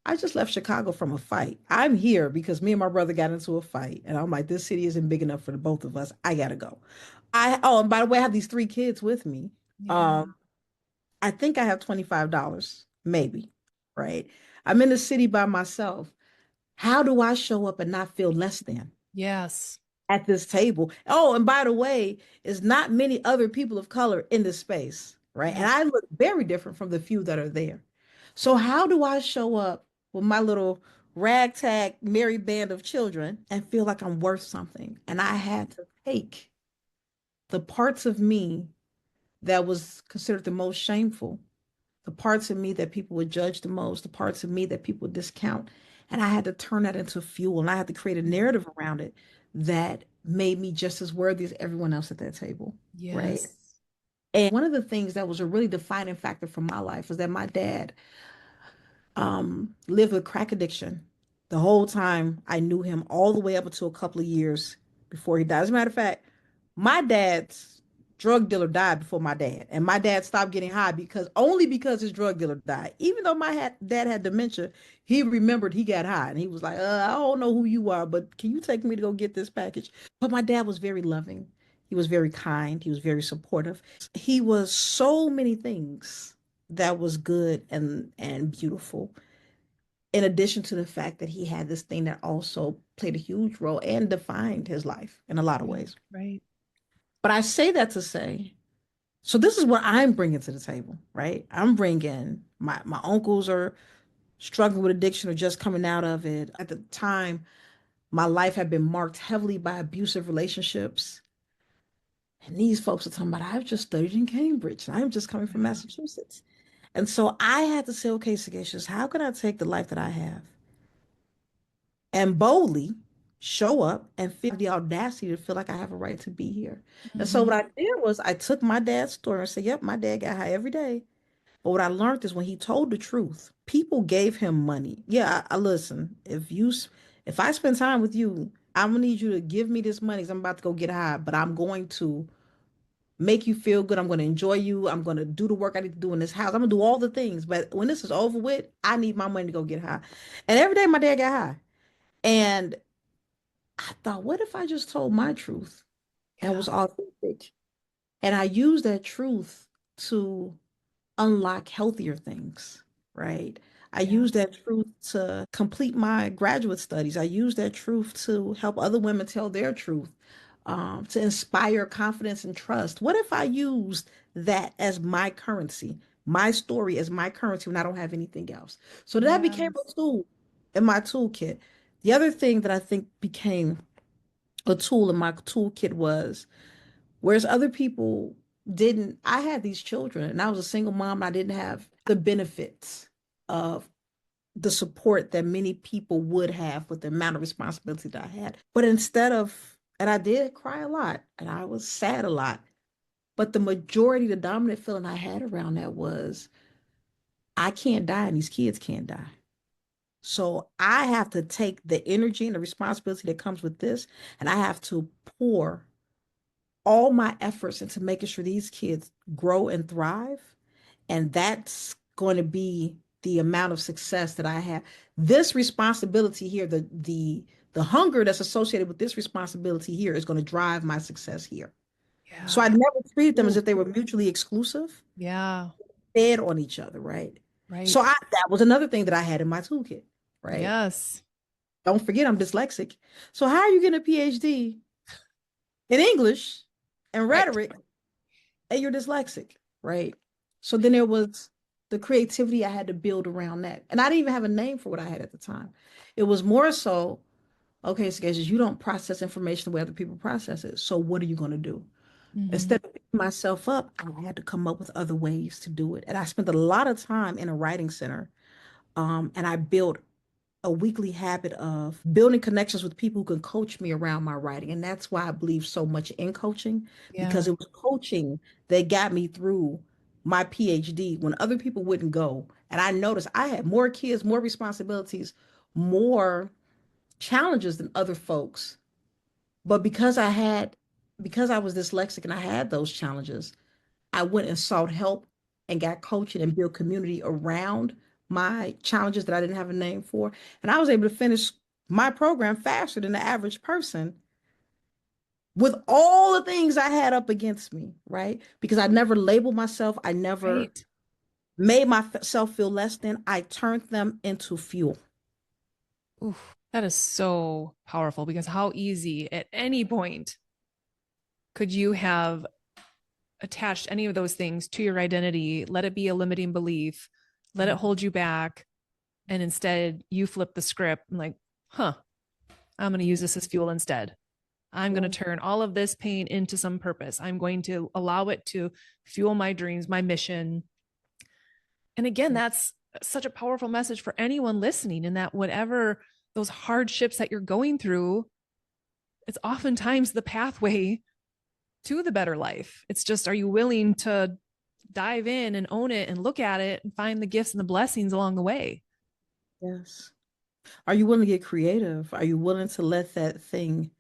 I just left Chicago from a fight. I'm here because me and my brother got into a fight. And I'm like, this city isn't big enough for the both of us. I gotta go. And by the way, I have these 3 kids with me. Yeah. I think I have $25, maybe, right? I'm in the city by myself. How do I show up and not feel less than Yes. at this table? Oh, and by the way, there's not many other people of color in this space, right? And Yeah. I look very different from the few that are there. So how do I show up with my little ragtag merry band of children and feel like I'm worth something? And I had to take the parts of me that was considered the most shameful, the parts of me that people would judge the most, the parts of me that people would discount. And I had to turn that into fuel and I had to create a narrative around it that made me just as worthy as everyone else at that table. Right. Yes. And one of the things that was a really defining factor for my life was that my dad lived with crack addiction the whole time I knew him, all the way up until a couple of years before he died. As a matter of fact, my dad's drug dealer died before my dad, and my dad stopped getting high because his drug dealer died. Even though dad had dementia, he remembered he got high, and he was like, "I don't know who you are, but can you take me to go get this package?" But my dad was very loving. He was very kind. He was very supportive. He was so many things that was good and beautiful, in addition to the fact that he had this thing that also played a huge role and defined his life in a lot of Yeah. ways. Right. But I say that to say, so this is what I'm bringing to the table, right? I'm bringing my uncles are struggling with addiction or just coming out of it. At the time, my life had been marked heavily by abusive relationships. And these folks are talking about, I've just studied in Cambridge. I'm just coming from Yeah. Massachusetts. And so I had to say, okay, Sagashus, how can I take the life that I have and boldly show up and feel the audacity to feel like I have a right to be here? And so what Mhm. I did was I took my dad's story and said, yep, my dad got high every day. But what I learned is when he told the truth, people gave him money. Yeah, I listen. If I spend time with you, I'm gonna need you to give me this money because I'm about to go get high, but I'm going to make you feel good. I'm going to enjoy you. I'm going to do the work I need to do in this house. I'm going to do all the things. But when this is over with, I need my money to go get high. And every day my dad got high. And I thought, what if I just told my truth and Yeah. was authentic? And I used that truth to unlock healthier things, right? I Yeah. use that truth to complete my graduate studies. I use that truth to help other women tell their truth, to inspire confidence and trust. What if I used that as my currency, my story as my currency when I don't have anything else? So that became Yes. a tool in my toolkit. The other thing that I think became a tool in my toolkit was, whereas other people didn't, I had these children and I was a single mom. I didn't have the benefits of the support that many people would have with the amount of responsibility that I had. But instead of, and I did cry a lot and I was sad a lot, but the majority, the dominant feeling I had around that was, I can't die and these kids can't die. So I have to take the energy and the responsibility that comes with this, and I have to pour all my efforts into making sure these kids grow and thrive. And that's going to be the amount of success that I have. This responsibility here, the hunger that's associated with this responsibility here is going to drive my success here. So I Yeah. never treated them as Ooh. if they were mutually exclusive, Yeah. fed on each other, right? So Right. that was another thing that I had in my toolkit, right? Yes. Don't forget I'm dyslexic. So how are you getting a PhD in English and Right. rhetoric and you're dyslexic, right? So then there was the creativity I had to build around that. And I didn't even have a name for what I had at the time. It was more so, okay, Sagashus, you don't process information the way other people process it. So what are you going to do? Mhm. Instead of picking myself up, I had to come up with other ways to do it. And I spent a lot of time in a writing center. And I built a weekly habit of building connections with people who can coach me around my writing. And that's why I believe so much in coaching, because Yeah. it was coaching that got me through my PhD when other people wouldn't go. And I noticed I had more kids, more responsibilities, more challenges than other folks. But because I was dyslexic and I had those challenges, I went and sought help and got coaching and built community around my challenges that I didn't have a name for. And I was able to finish my program faster than the average person with all the things I had up against me, right? Because I never labeled myself, I never Right. made myself feel less than, I turned them into fuel. Oof. That is so powerful because how easy at any point could you have attach any of those things to your identity. Let it be a limiting belief. Let it hold you back. And instead, you flip the script and like, huh, I'm going to use this as fuel instead. I'm going to turn all of this pain into some purpose. I'm going to allow it to fuel my dreams, my mission. And again, that's such a powerful message for anyone listening, in that whatever those hardships that you're going through, it's oftentimes the pathway to the better life. It's just, are you willing to dive in and own it and look at it and find the gifts and the blessings along the way? Yes. Are you willing to get creative? Are you willing to let that thing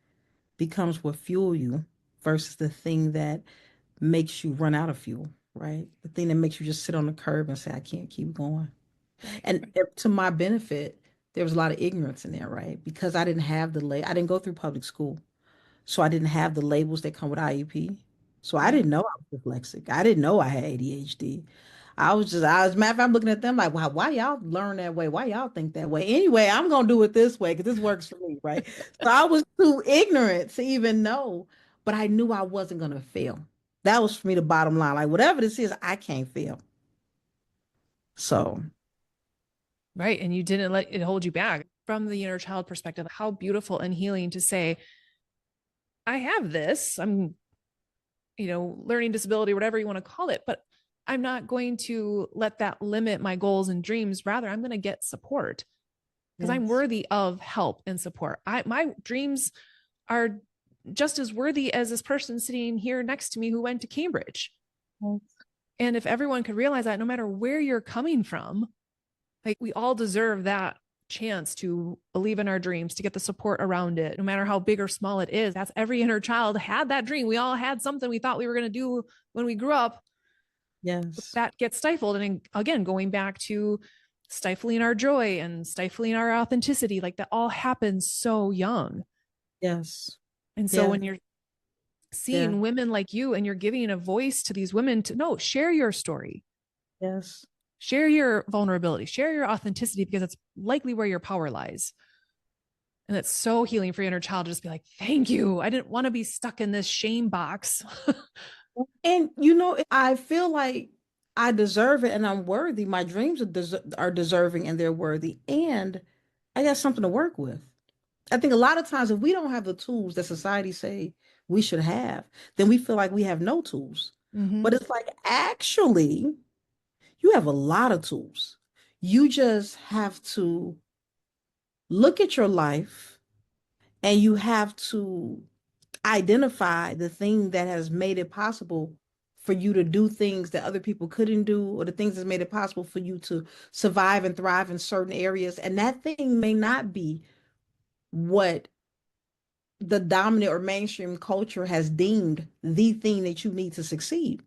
becomes what fuel you versus the thing that makes you run out of fuel, right? The thing that makes you just sit on the curb and say, I can't keep going. And to my benefit, there was a lot of ignorance in there, right? Because I didn't have I didn't go through public school. So I didn't have the labels that come with IEP. So I didn't know I was dyslexic. I didn't know I had ADHD. I was, matter of fact, I'm looking at them like, wow, why y'all learn that way? Why y'all think that way? Anyway, I'm going to do it this way because this works for me, right? So I was too ignorant to even know, but I knew I wasn't going to fail. That was for me the bottom line. Like, whatever this is, I can't fail. So. Right. And you didn't let it hold you back. From the inner child perspective, how beautiful and healing to say, I have this, I'm, learning disability, whatever you want to call it, but I'm not going to let that limit my goals and dreams. Rather, I'm going to get support because I'm worthy of help and support. My dreams are just as worthy as this person sitting here next to me who went to Cambridge. Yes. And if everyone could realize that, no matter where you're coming from, like, we all deserve that chance to believe in our dreams, to get the support around it, no matter how big or small it is. That's every inner child had that dream. We all had something we thought we were going to do when we grew up. Yes. That gets stifled. And again, going back to stifling our joy and stifling our authenticity, like that all happens so young. Yes. And so when you're seeing women like you and you're giving a voice to these women to share your story. Yes. Share your vulnerability, share your authenticity, because it's likely where your power lies. And it's so healing for your inner child to just be like, thank you. I didn't want to be stuck in this shame box. And, I feel like I deserve it and I'm worthy. My dreams are deserving and they're worthy. And I got something to work with. I think a lot of times if we don't have the tools that society say we should have, then we feel like we have no tools. Mm-hmm. But it's like, actually, you have a lot of tools. You just have to look at your life and you have to identify the thing that has made it possible for you to do things that other people couldn't do, or the things that made it possible for you to survive and thrive in certain areas. And that thing may not be what the dominant or mainstream culture has deemed the thing that you need to succeed.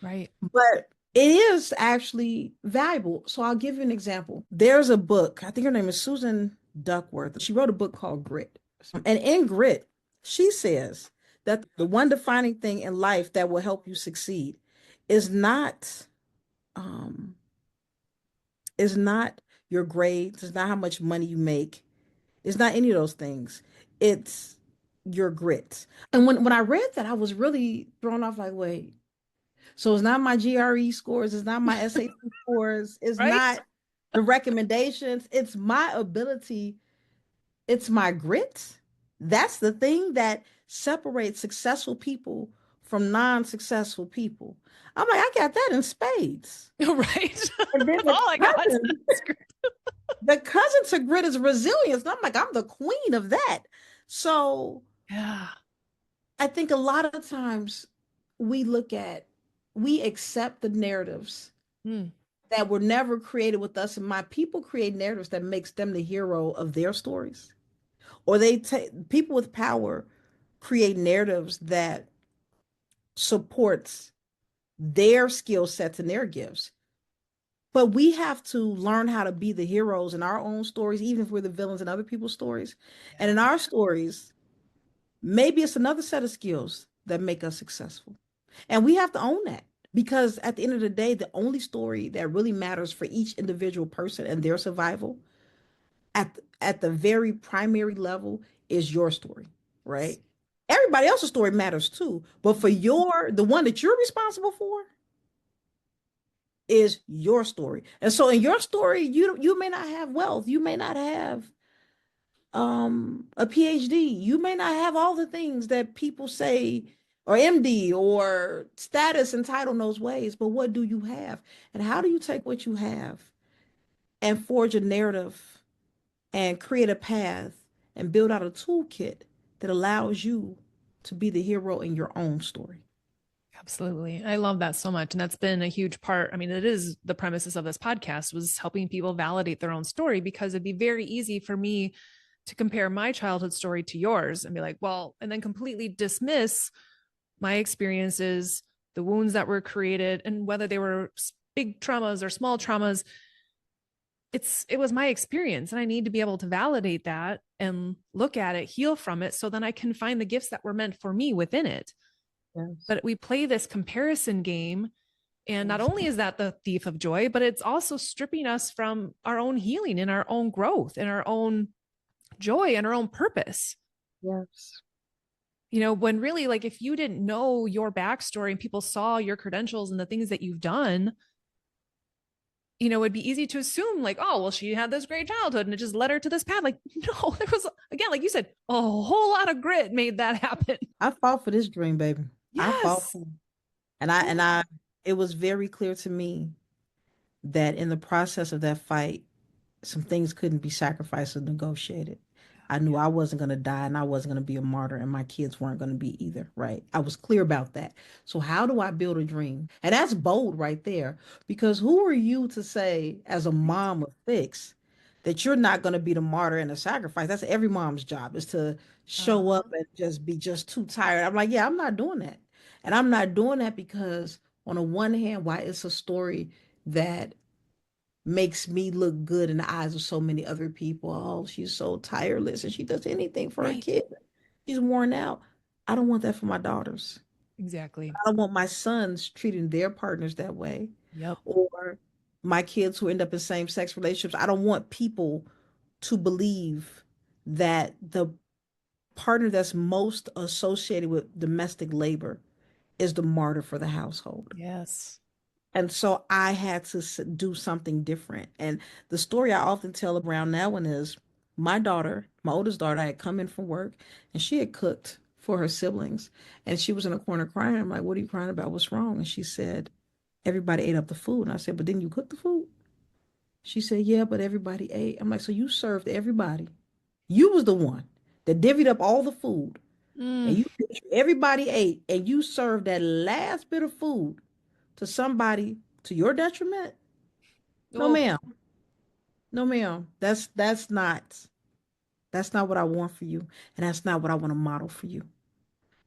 Right. But it is actually valuable. So I'll give you an example. There's a book, I think her name is Susan Duckworth. She wrote a book called Grit. And in Grit, she says that the one defining thing in life that will help you succeed is not your grades, it's not how much money you make, it's not any of those things. It's your grit. And when I read that, I was really thrown off, like, wait, so it's not my GRE scores, it's not my SAT scores, it's right? not the recommendations, it's my ability, it's my grit. That's the thing that separates successful people from non-successful people. I'm like, I got that in spades. Right. And then the cousin to grit is resilience. And I'm like, I'm the queen of that. So yeah, I think a lot of times we accept the narratives that were never created with us. And my people create narratives that makes them the hero of their stories. Or people with power create narratives that supports their skill sets and their gifts. But we have to learn how to be the heroes in our own stories, even if we're the villains in other people's stories. Yeah. And in our stories, maybe it's another set of skills that make us successful. And we have to own that, because at the end of the day, the only story that really matters for each individual person and their survival at the very primary level is your story, right? Everybody else's story matters too. But for the one that you're responsible for is your story. And so in your story, you may not have wealth. You may not have a PhD. You may not have all the things that people say, or MD or status and title in those ways, but what do you have? And how do you take what you have and forge a narrative and create a path and build out a toolkit that allows you to be the hero in your own story? Absolutely. I love that so much. And that's been a huge part. I mean, it is the premises of this podcast was helping people validate their own story, because it'd be very easy for me to compare my childhood story to yours and be like, well, and then completely dismiss my experiences, the wounds that were created, and whether they were big traumas or small traumas. It was my experience, and I need to be able to validate that and look at it, heal from it, so then I can find the gifts that were meant for me within it. Yes. But we play this comparison game, and not only is that the thief of joy, but it's also stripping us from our own healing and our own growth and our own joy and our own purpose. Yes. You know, when really, like, if you didn't know your backstory and people saw your credentials and the things that you've done, you know, it'd be easy to assume like, oh, well, she had this great childhood and it just led her to this path. Like, no, there was, again, like you said, a whole lot of grit made that happen. I fought for this dream, baby. Yes. I fought for it. And it was very clear to me that in the process of that fight, some things couldn't be sacrificed or negotiated. I knew I wasn't going to die and I wasn't going to be a martyr, and my kids weren't going to be either, right? I was clear about that. So how do I build a dream? And that's bold right there, because who are you to say as a mom of six that you're not going to be the martyr and the sacrifice? That's every mom's job, is to show up and just be just too tired. I'm like, yeah, I'm not doing that. And I'm not doing that because on the one hand, why it's a story that makes me look good in the eyes of so many other people. Oh, she's so tireless and she does anything for her kid. She's worn out. I don't want that for my daughters. Exactly. I don't want my sons treating their partners that way. Yep. Or my kids who end up in same-sex relationships. I don't want people to believe that the partner that's most associated with domestic labor is the martyr for the household. Yes. And so I had to do something different. And the story I often tell around that one is my daughter, my oldest daughter, I had come in from work and she had cooked for her siblings. And she was in a corner crying. I'm like, what are you crying about? What's wrong? And she said, everybody ate up the food. And I said, but didn't you cook the food? She said, yeah, but everybody ate. I'm like, so you served everybody. You was the one that divvied up all the food. And everybody ate, and you served that last bit of food to somebody to your detriment? No, ma'am. No, ma'am. That's not what I want for you. And that's not what I want to model for you.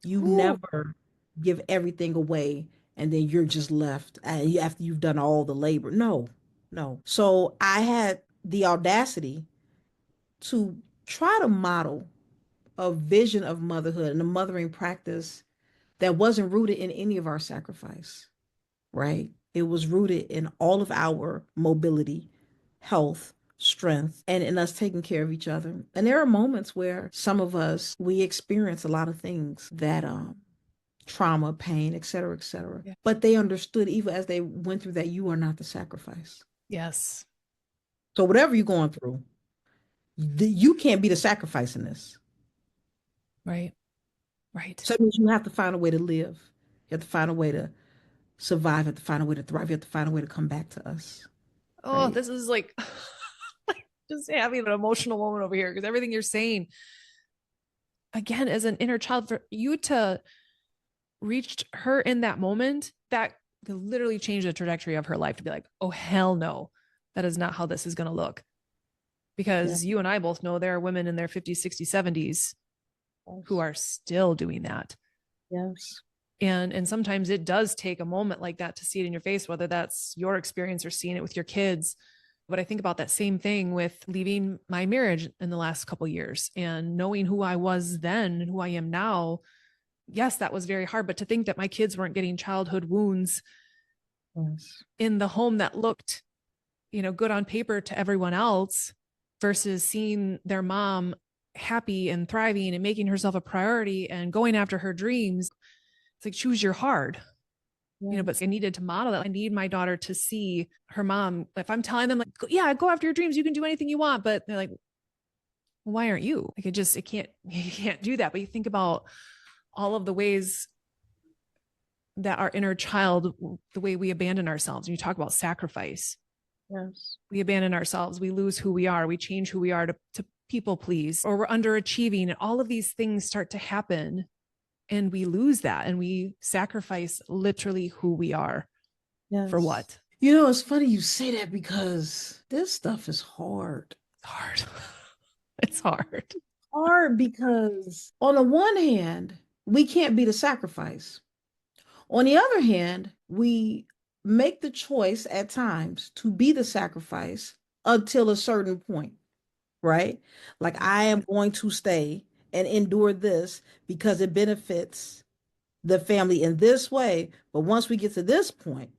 You never give everything away and then you're just left after you've done all the labor. No, no. So I had the audacity to try to model a vision of motherhood and a mothering practice that wasn't rooted in any of our sacrifice, right? It was rooted in all of our mobility, health, strength, and in us taking care of each other. And there are moments where some of us, we experience a lot of things that trauma, pain, et cetera, et cetera. Yeah. But they understood even as they went through that you are not the sacrifice. Yes. So whatever you're going through, you can't be the sacrifice in this. Right. Right. So it means you have to find a way to live. You have to find a way to survive. You have to find a way to thrive. You have to find a way to come back to us. Oh, right? This is like just having an emotional moment over here, because everything you're saying, again, as an inner child, for you to reach her in that moment, that could literally change the trajectory of her life, to be like, oh, hell no, that is not how this is going to look. Because you and I both know there are women in their 50s, 60s, 70s who are still doing that. Yes. And sometimes it does take a moment like that to see it in your face, whether that's your experience or seeing it with your kids. But I think about that same thing with leaving my marriage in the last couple of years and knowing who I was then and who I am now. Yes, that was very hard, but to think that my kids weren't getting childhood wounds in the home that looked, good on paper to everyone else, versus seeing their mom happy and thriving and making herself a priority and going after her dreams. It's like, choose your hard. But I needed to model that. I need my daughter to see her mom. If I'm telling them like, yeah, go after your dreams, you can do anything you want, but they're like, well, why aren't you? Like, you can't do that. But you think about all of the ways that our inner child, the way we abandon ourselves. And you talk about sacrifice. Yes. We abandon ourselves. We lose who we are. We change who we are to people please, or we're underachieving. And all of these things start to happen. And we lose that, and we sacrifice literally who we are. Yes. For what? It's funny you say that because this stuff is hard. It's hard. It's hard. Hard because on the one hand, we can't be the sacrifice. On the other hand, we make the choice at times to be the sacrifice until a certain point, right? Like, I am going to stay and endure this because it benefits the family in this way. But once we get to this point,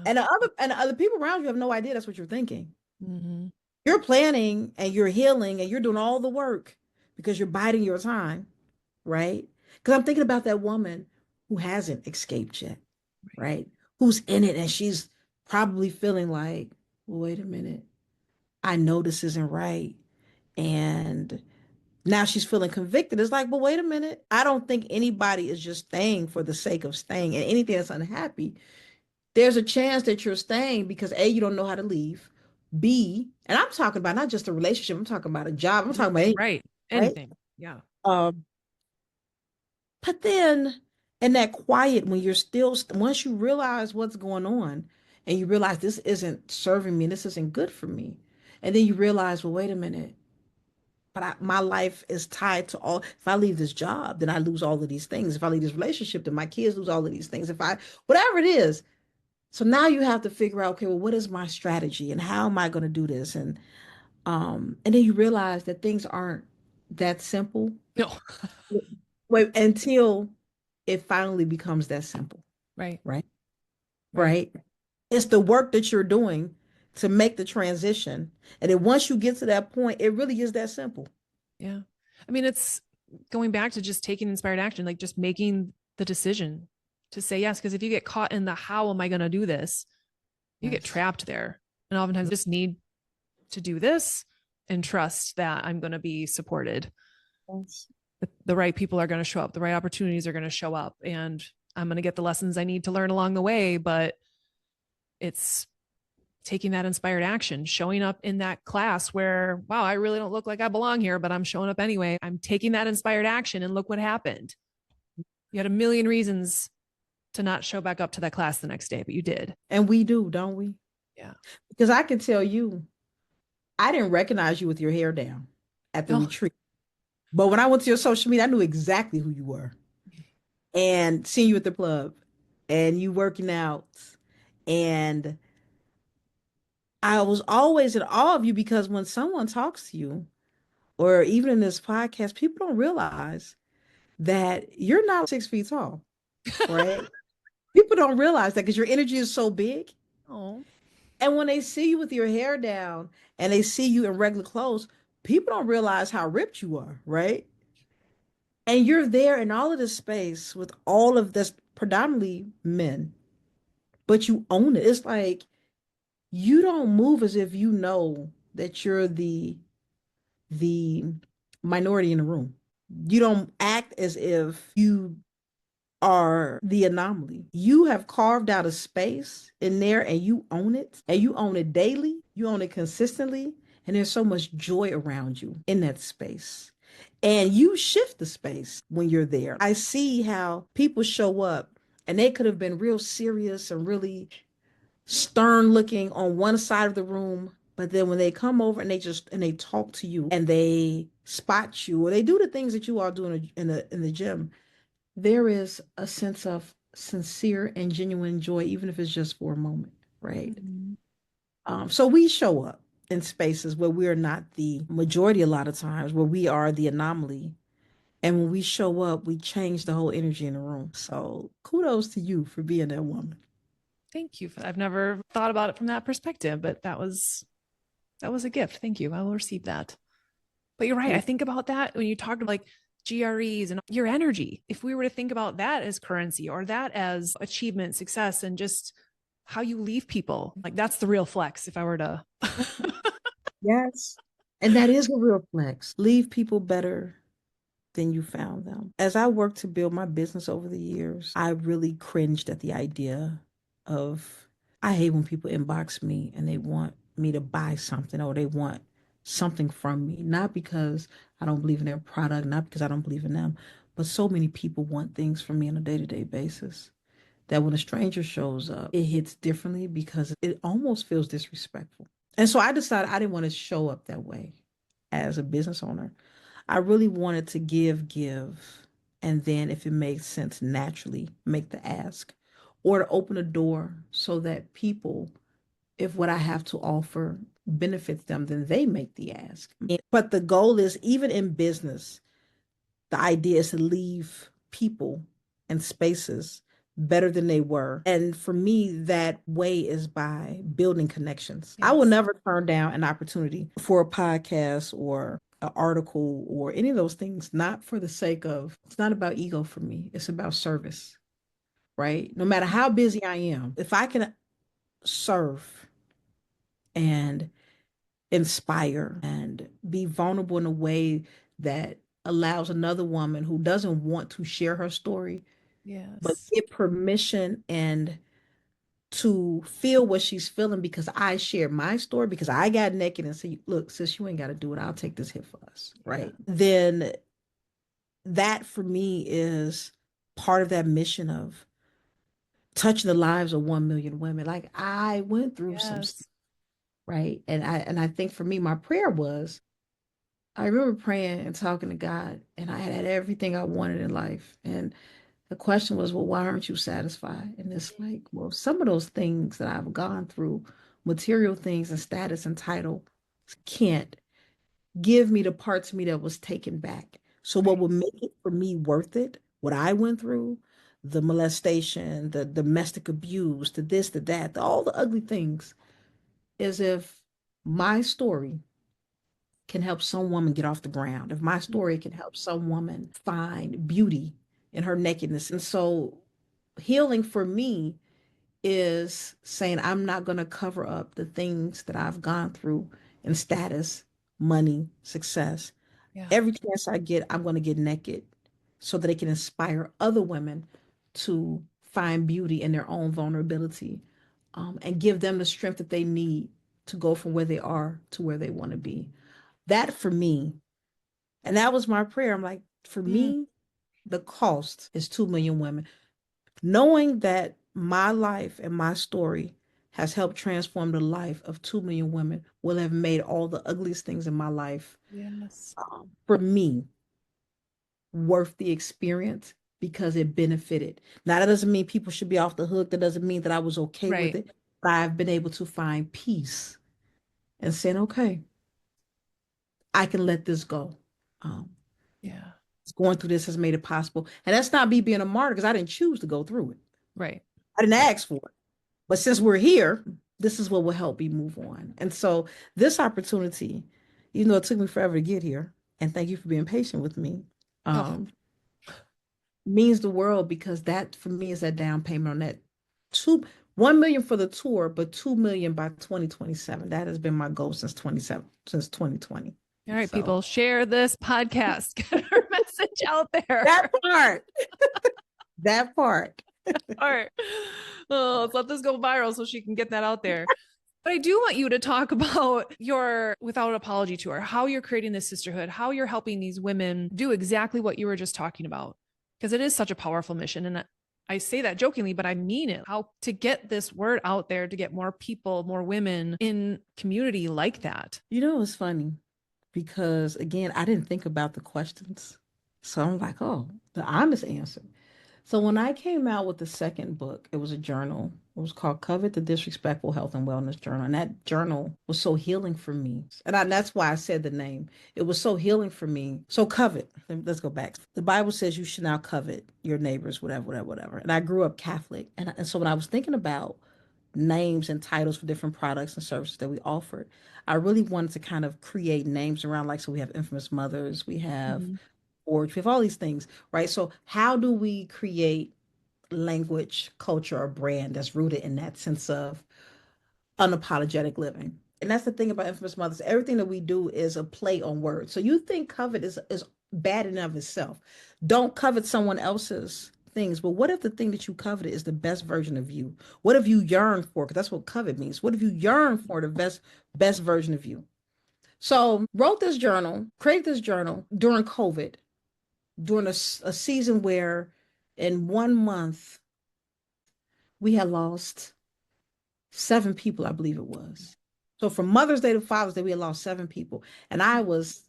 and the other people around you have no idea that's what you're thinking. Mm-hmm. You're planning and you're healing and you're doing all the work because you're biding your time, right? Because I'm thinking about that woman who hasn't escaped yet, right? Who's in it and she's probably feeling like, well, wait a minute, I know this isn't right. And now she's feeling convicted. It's like, but wait a minute. I don't think anybody is just staying for the sake of staying. And anything that's unhappy, there's a chance that you're staying because A, you don't know how to leave. B, and I'm talking about not just a relationship, I'm talking about a job. I'm talking about anything, anything. Yeah. But then in that quiet, when you're still, once you realize what's going on and you realize this isn't serving me, this isn't good for me. And then you realize, well, wait a minute, but my life is tied to all. If I leave this job, then I lose all of these things. If I leave this relationship, then my kids lose all of these things. Whatever it is. So now you have to figure out, okay, well, what is my strategy and how am I going to do this? And then you realize that things aren't that simple. No. Wait, until it finally becomes that simple. Right. It's the work that you're doing to make the transition. And then once you get to that point, it really is that simple. Yeah. I mean, it's going back to just taking inspired action, like just making the decision to say yes. Because if you get caught in the how am I going to do this, you get trapped there. And oftentimes you just need to do this and trust that I'm going to be supported. Yes. The right people are going to show up. The right opportunities are going to show up. And I'm going to get the lessons I need to learn along the way. But it's taking that inspired action, showing up in that class where, wow, I really don't look like I belong here, but I'm showing up anyway. I'm taking that inspired action and look what happened. You had a million reasons to not show back up to that class the next day, but you did. And we do, don't we? Yeah. Because I can tell you, I didn't recognize you with your hair down at the retreat. But when I went to your social media, I knew exactly who you were. And seeing you at the club and you working out. And I was always in awe of you because when someone talks to you, or even in this podcast, people don't realize that you're not 6 feet tall, right? People don't realize that because your energy is so big. Oh. And when they see you with your hair down and they see you in regular clothes, people don't realize how ripped you are, right? And you're there in all of this space with all of this, predominantly men, but you own it. It's like you don't move as if you know that you're the minority in the room. You don't act as if you are the anomaly. You have carved out a space in there and you own it, and you own it daily. You own it consistently. And there's so much joy around you in that space. And you shift the space when you're there. I see how people show up and they could have been real serious and really stern looking on one side of the room. But then when they come over and they talk to you and they spot you or they do the things that you are doing in the gym, there is a sense of sincere and genuine joy, even if it's just for a moment, right? Mm-hmm. So we show up in spaces where we are not the majority a lot of times, where we are the anomaly. And when we show up, we change the whole energy in the room. So kudos to you for being that woman. Thank you. I've never thought about it from that perspective, but that was a gift. Thank you. I will receive that. But you're right. I think about that when you talk like GREs and your energy. If we were to think about that as currency or that as achievement, success, and just how you leave people, like that's the real flex. If I were to, Yes. And that is a real flex. Leave people better than you found them. As I worked to build my business over the years, I really cringed at the idea of, I hate when people inbox me and they want me to buy something or they want something from me, not because I don't believe in their product, not because I don't believe in them, but so many people want things from me on a day-to-day basis that when a stranger shows up, it hits differently because it almost feels disrespectful. And so I decided I didn't want to show up that way as a business owner. I really wanted to give, and then if it makes sense, naturally make the ask or to open a door so that people, if what I have to offer benefits them, then they make the ask. But the goal is, even in business, the idea is to leave people and spaces better than they were. And for me, that way is by building connections. I will yes. never turn down an opportunity for a podcast or an article or any of those things, not for the sake of, it's not about ego for me. It's about service, right? No matter how busy I am, if I can serve and inspire and be vulnerable in a way that allows another woman who doesn't want to share her story, but Yes. get permission and to feel what she's feeling because I shared my story, because I got naked and said, look, sis, you ain't got to do it. I'll take this hit for us. Right. Yeah. Then that for me is part of that mission of touching the lives of 1 million women. Like I went through some stuff, Yes. right. And I think for me, my prayer was, I remember praying and talking to God, and I had everything I wanted in life. And the question was, well, why aren't you satisfied? And it's like, well, some of those things that I've gone through, material things and status and title, can't give me the parts of me that was taken back. So what Right. would make it for me worth it, what I went through, the molestation, the domestic abuse, the this, the that, all the ugly things, is if my story can help some woman get off the ground, if my story can help some woman find beauty in her nakedness. And so healing for me is saying, I'm not going to cover up the things that I've gone through in status, money, success. Yeah. Every chance I get, I'm going to get naked so that it can inspire other women to find beauty in their own vulnerability, and give them the strength that they need to go from where they are to where they want to be. That for me, and that was my prayer. I'm like, for Mm. me, the cost is 2 million women. Knowing that my life and my story has helped transform the life of 2 million women will have made all the ugliest things in my life, Yes. for me, worth the experience because it benefited. Now, that doesn't mean people should be off the hook. That doesn't mean that I was okay with Right. it. But I've been able to find peace and saying, okay, I can let this go. Um, Yeah. Going through this has made it possible. And that's not me being a martyr because I didn't choose to go through it. Right. I didn't Right. ask for it. But since we're here, this is what will help me move on. And so this opportunity, even though it took me forever to get here, and thank you for being patient with me, Oh, um, means the world, because that for me is that down payment on that two 1 million for the tour, but 2 million by 2027. That has been my goal since 2020. all right, So people, share this podcast. Get our message out there. that part, that part. All right. Oh, let's let this go viral so she can get that out there. But I do want you to talk about your Without Apology tour, how you're creating this sisterhood, how you're helping these women do exactly what you were just talking about, because it is such a powerful mission. And I say that jokingly, but I mean it. How to get this word out there to get more people, more women in community like that. You know, it's funny because again, I didn't think about the questions. So I'm like, oh, the honest answer. So when I came out with the second book, it was a journal. It was called Covet the Disrespectful Health and Wellness Journal. And that journal was so healing for me. That's why I said the name. It was so healing for me. So covet, let's go back. The Bible says you should now covet your neighbors, whatever, whatever, whatever. And I grew up Catholic. And so when I was thinking about names and titles for different products and services that we offered. I really wanted to kind of create names around, like, so we have Infamous Mothers, we have Mhm. Forge, we have all these things, right? So how do we create language, culture, or brand that's rooted in that sense of unapologetic living? And that's the thing about Infamous Mothers. Everything that we do is a play on words. So you think covet is bad in and of itself. Don't covet someone else's things. But what if the thing that you coveted is the best version of you? What if you yearn for? Because that's what covet means. What if you yearn for the best version of you? So wrote this journal, created this journal during COVID, during a season where in 1 month we had lost 7 people, I believe it was. So from Mother's Day to Father's Day, we had lost 7 people. And I was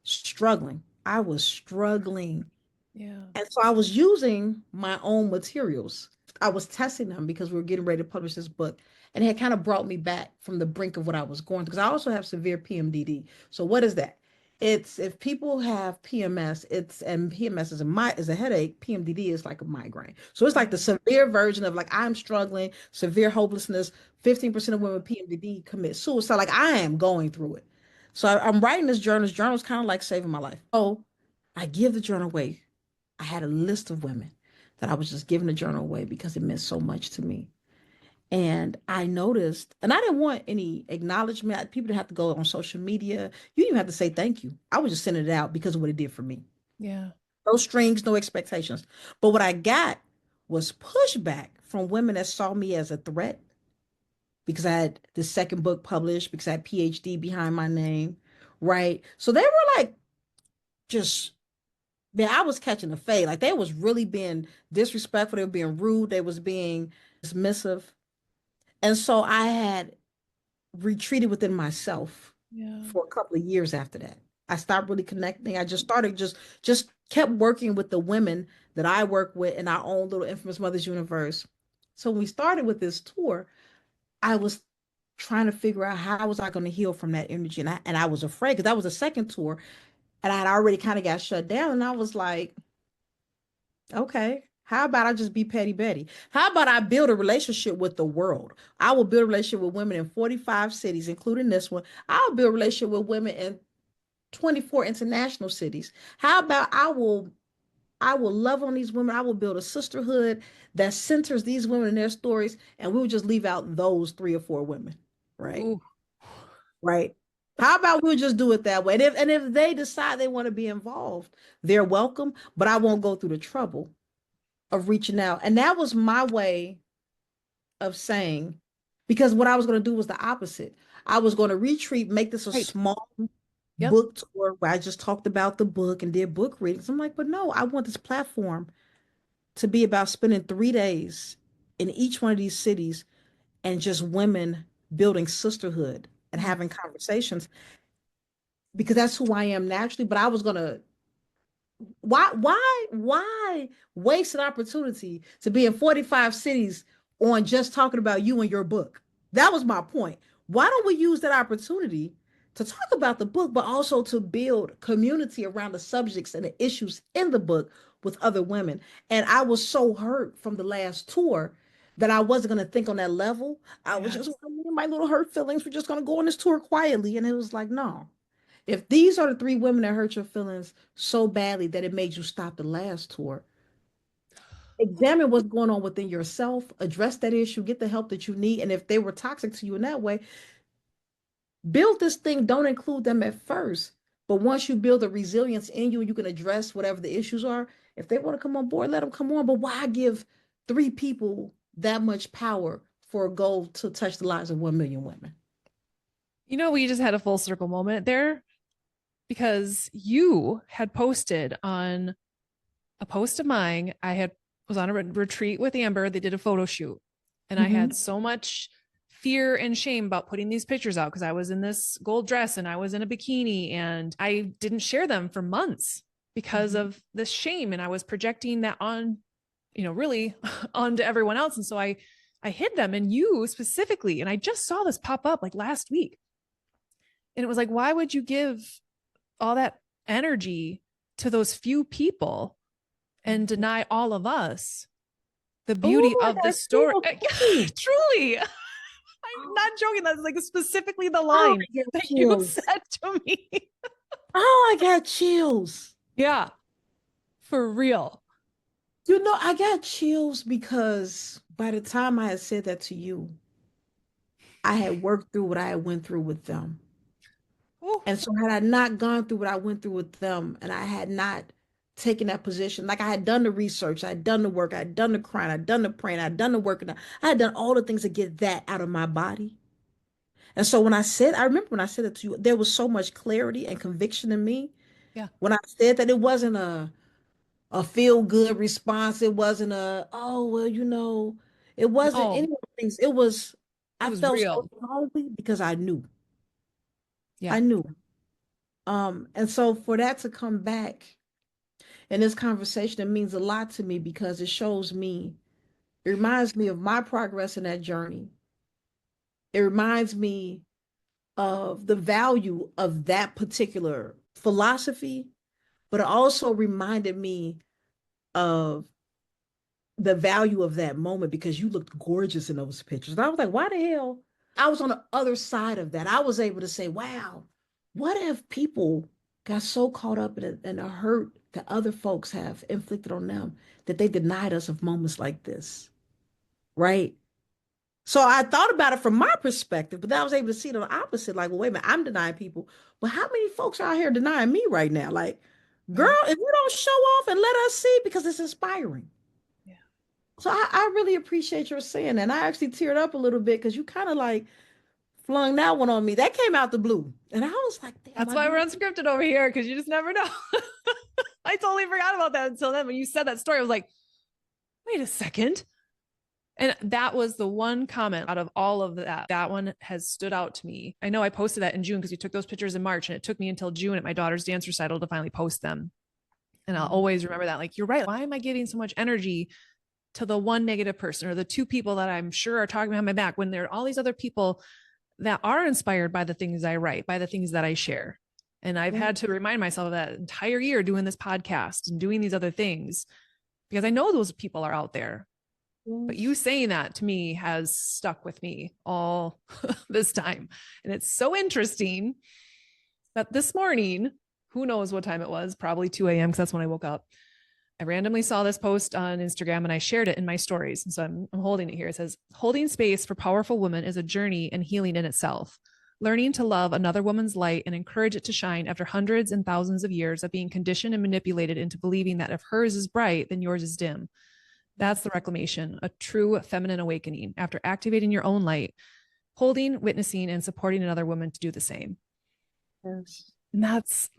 struggling. I was struggling. Yeah. And so I was using my own materials. I was testing them because we were getting ready to publish this book. And it had kind of brought me back from the brink of what I was going through. Because I also have severe PMDD. So what is that? It's if people have PMS, and PMS is a headache, PMDD is like a migraine. So it's like the severe version of like I'm struggling, severe hopelessness. 15% of women with PMDD commit suicide. Like I am going through it. So I'm writing this journal. This journal is kind of like saving my life. Oh, I give the journal away. I had a list of women that I was just giving the journal away because it meant so much to me. And I noticed, and I didn't want any acknowledgement. People didn't have to go on social media. You didn't even have to say thank you. I was just sending it out because of what it did for me. Yeah. No strings, no expectations. But what I got was pushback from women that saw me as a threat because I had the second book published, because I had PhD behind my name, right? So they were like, just, man, I was catching a fade. Like they was really being disrespectful. They were being rude. They was being dismissive. And so I had retreated within myself Yeah. for a couple of years after that. I stopped really connecting. I just started just kept working with the women that I work with in our own little Infamous Mothers universe. So when we started with this tour, I was trying to figure out how was I going to heal from that energy. And I was afraid because that was the second tour and I had already kind of got shut down. And I was like, okay, how about I just be Petty Betty? How about I build a relationship with the world? I will build a relationship with women in 45 cities, including this one. I'll build a relationship with women in 24 international cities. How about I will love on these women. I will build a sisterhood that centers these women and their stories, and we will just leave out those 3 or 4 women, right? Ooh. Right. How about we'll just do it that way? And if they decide they want to be involved, they're welcome, but I won't go through the trouble of reaching out. And that was my way of saying, because what I was going to do was the opposite. I was going to retreat, make this a Right. small Yep. book tour where I just talked about the book and did book readings. I'm like, but no, I want this platform to be about spending 3 days in each one of these cities and just women building sisterhood and Mm. having conversations because that's who I am naturally. But I was going to why waste an opportunity to be in 45 cities on just talking about you and your book? That was my point. Why don't we use that opportunity to talk about the book, but also to build community around the subjects and the issues in the book with other women? And I was so hurt from the last tour that I wasn't going to think on that level. I was just, Yes. my little hurt feelings were just going to go on this tour quietly. And it was like, no, if these are the 3 women that hurt your feelings so badly that it made you stop the last tour, examine what's going on within yourself, address that issue, get the help that you need. And if they were toxic to you in that way, build this thing. Don't include them at first. But once you build a resilience in you and you can address whatever the issues are, if they want to come on board, let them come on. But why give 3 people that much power for a goal to touch the lives of 1 million women? You know, we just had a full circle moment there because you had posted on a post of mine. I had was on a retreat with Amber. They did a photo shoot, and I had so much fear and shame about putting these pictures out because I was in this gold dress and I was in a bikini, and I didn't share them for months because of this shame, and I was projecting that on, really onto everyone else, and so I hid them, and you specifically, and I just saw this pop up like last week, and it was like, why would you give all that energy to those few people and deny all of us the beauty Oh, I of the got story. chills too. Truly, I'm not joking. That's like specifically the Oh, line I got that you chills. said to me. Oh, I got chills. Yeah, for real. You know, I got chills because by the time I had said that to you, I had worked through what I had went through with them. Ooh, And so had I not gone through what I went through with them and I had not taken that position, like I had done the research, I'd done the work, I'd done the crying, I'd done the praying, I'd done the work, and I had done all the things to get that out of my body. And so I remember when I said it to you, there was so much clarity and conviction in me. yeah. When I said that it wasn't a feel good response, it wasn't oh well, it wasn't any No, of those things. It was it I was felt so real. strongly because I knew. Yeah. I knew. And so for that to come back in this conversation, it means a lot to me because it reminds me of my progress in that journey. It reminds me of the value of that particular philosophy, but it also reminded me of the value of that moment because you looked gorgeous in those pictures. And I was like, why the hell? I was on the other side of that. I was able to say, wow, what if people got so caught up in the hurt that other folks have inflicted on them that they denied us of moments like this? Right. So I thought about it from my perspective, but then I was able to see it on the opposite. Like, well, wait a minute, I'm denying people. But how many folks are out here denying me right now? Like, girl, Right. if you don't show off and let us see, because it's inspiring. Yeah. So I really appreciate your saying that. And I actually teared up a little bit because you kind of like flung that one on me. That came out the blue. And I was like, damn, That's I why do. we're unscripted over here, because you just never know. I totally forgot about that until then. When you said that story, I was like, wait a second. And that was the one comment out of all of that. That one has stood out to me. I know I posted that in June because you took those pictures in March, and it took me until June at my daughter's dance recital to finally post them. And I'll always remember that. Like, you're right. Why am I giving so much energy to the one negative person or the two people that I'm sure are talking behind my back when there are all these other people that are inspired by the things I write, by the things that I share? And I've had to remind myself of that entire year doing this podcast and doing these other things because I know those people are out there. But you saying that to me has stuck with me all this time. And it's so interesting that this morning, who knows what time it was, probably 2 a.m. because that's when I woke up. I randomly saw this post on Instagram and I shared it in my stories. And so I'm holding it here. It says, holding space for powerful women is a journey and healing in itself. Learning to love another woman's light and encourage it to shine after hundreds and thousands of years of being conditioned and manipulated into believing that if hers is bright, then yours is dim. That's the reclamation, a true feminine awakening after activating your own light, holding, witnessing, and supporting another woman to do the same. Yes. And that's,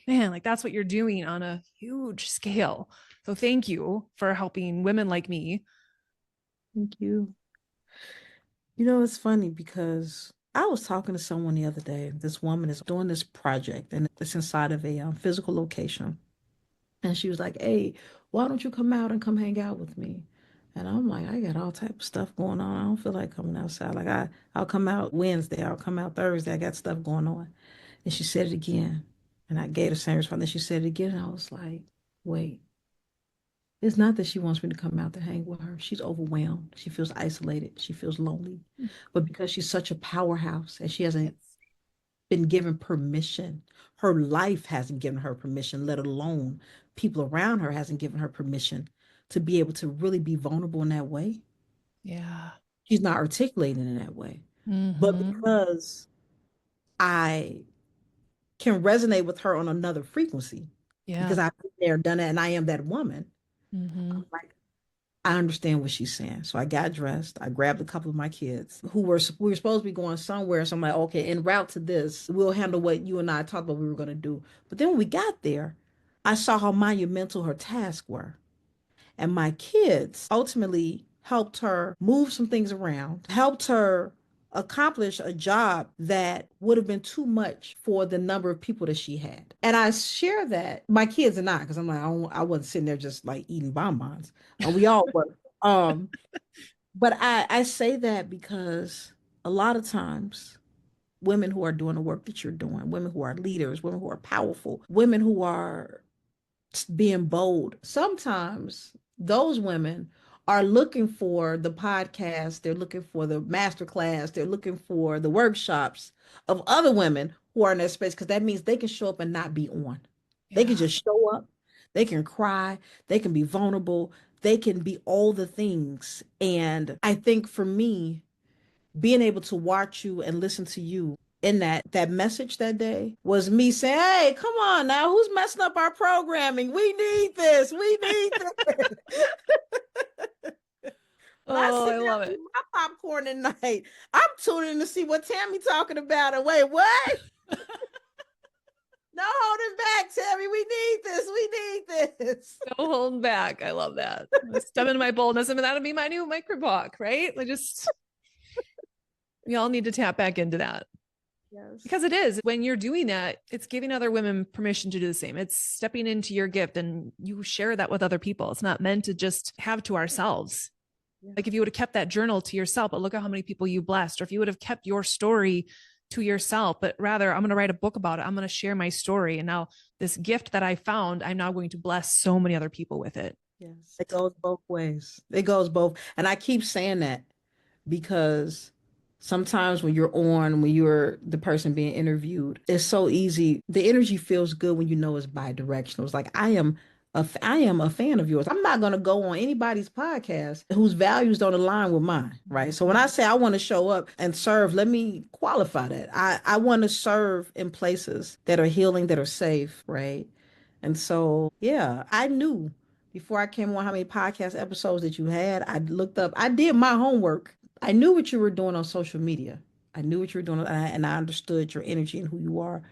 man, like that's what you're doing on a huge scale. So thank you for helping women like me. Thank you. You know, it's funny because I was talking to someone the other day. This woman is doing this project and it's inside of a physical location. And she was like, hey, why don't you come out and come hang out with me? And I'm like, I got all type of stuff going on. I don't feel like coming outside. Like I'll come out Wednesday. I'll come out Thursday. I got stuff going on. And she said it again. And I gave the same response. Then she said it again. And I was like, wait, it's not that she wants me to come out to hang with her. She's overwhelmed. She feels isolated. She feels lonely. But because she's such a powerhouse and she hasn't been given permission, her life hasn't given her permission, let alone people around her hasn't given her permission to be able to really be vulnerable in that way. Yeah. She's not articulating in that way. But Mm-hmm. because I can resonate with her on another frequency, Yeah. because I've been there, done that, and I am that woman, Mm-hmm. I'm like, I understand what she's saying. So I got dressed. I grabbed a couple of my kids we were supposed to be going somewhere. So I'm like, okay, en route to this, we'll handle what you and I talked about we were going to do. But then when we got there, I saw how monumental her tasks were. And my kids ultimately helped her move some things around, helped her accomplish a job that would have been too much for the number of people that she had. And I share that, my kids and I, because I'm like, I wasn't sitting there just like eating bonbons. We all were. But I say that because a lot of times women who are doing the work that you're doing, women who are leaders, women who are powerful, women who are being bold, sometimes those women are looking for the podcast, they're looking for the master class, they're looking for the workshops of other women who are in that space, because that means they can show up and not be on. They can Yeah. just show up, they can cry, they can be vulnerable, they can be all the things. And I think for me, being able to watch you and listen to you in that message that day was me saying, hey, come on now, who's messing up our programming? We need this, we need this. When I Oh, sit I down love and it. eat my popcorn at night, I'm tuning in to see what Tammy talking about. And wait, what? No holding back, Tammy. We need this. We need this. No holding back. I love that. Step into my boldness. I mean, that'll be my new Crip Walk, right? We all need to tap back into that. Yes. Because it is, when you're doing that, it's giving other women permission to do the same. It's stepping into your gift and you share that with other people. It's not meant to just have to ourselves. Yeah. Like if you would have kept that journal to yourself, but look at how many people you blessed. Or if you would have kept your story to yourself, but rather I'm going to write a book about it. I'm going to share my story. And now this gift that I found, I'm now going to bless so many other people with it. Yes. It goes both ways. It goes both. And I keep saying that because sometimes when you're the person being interviewed, it's so easy. The energy feels good when you know it's bi-directional. It's like, I am a fan of yours. I'm not going to go on anybody's podcast whose values don't align with mine, right? So when I say I want to show up and serve, let me qualify that. I want to serve in places that are healing, that are safe, right? And so, yeah, I knew before I came on how many podcast episodes that you had. I looked up, I did my homework. I knew what you were doing on social media. I knew what you were doing, and I understood your energy and who you are.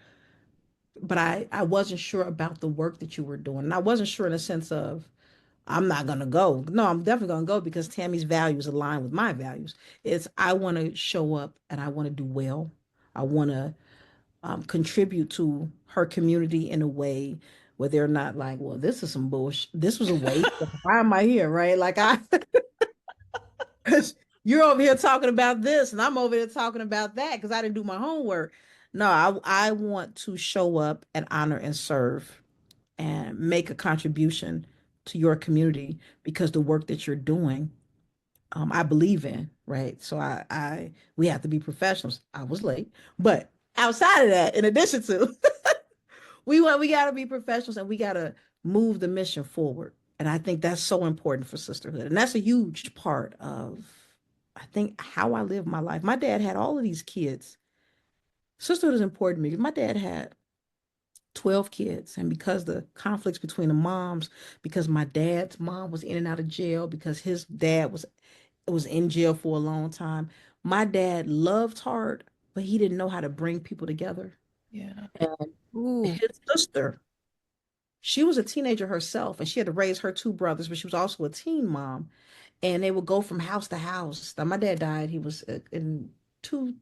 But I wasn't sure about the work that you were doing. And I wasn't sure in a sense of, I'm not going to go. No, I'm definitely going to go because Tammy's values align with my values. It's, I want to show up and I want to do well. I want to contribute to her community in a way where they're not like, well, this is some bullshit. This was a waste. Why am I here? Right? Like because you're over here talking about this and I'm over here talking about that because I didn't do my homework. No, I want to show up and honor and serve and make a contribution to your community because the work that you're doing, I believe in, right? So we have to be professionals. I was late, but outside of that, in addition to, we got to be professionals and we got to move the mission forward. And I think that's so important for sisterhood. And that's a huge part of, I think, how I live my life. My dad had all of these kids. Sisterhood is important to me. My dad had 12 kids. And because the conflicts between the moms, because my dad's mom was in and out of jail, because his dad was in jail for a long time, my dad loved hard, but he didn't know how to bring people together. Yeah. And Ooh. his sister, she was a teenager herself and she had to raise her two brothers, but she was also a teen mom. And they would go from house to house. Now, my dad died. He was in two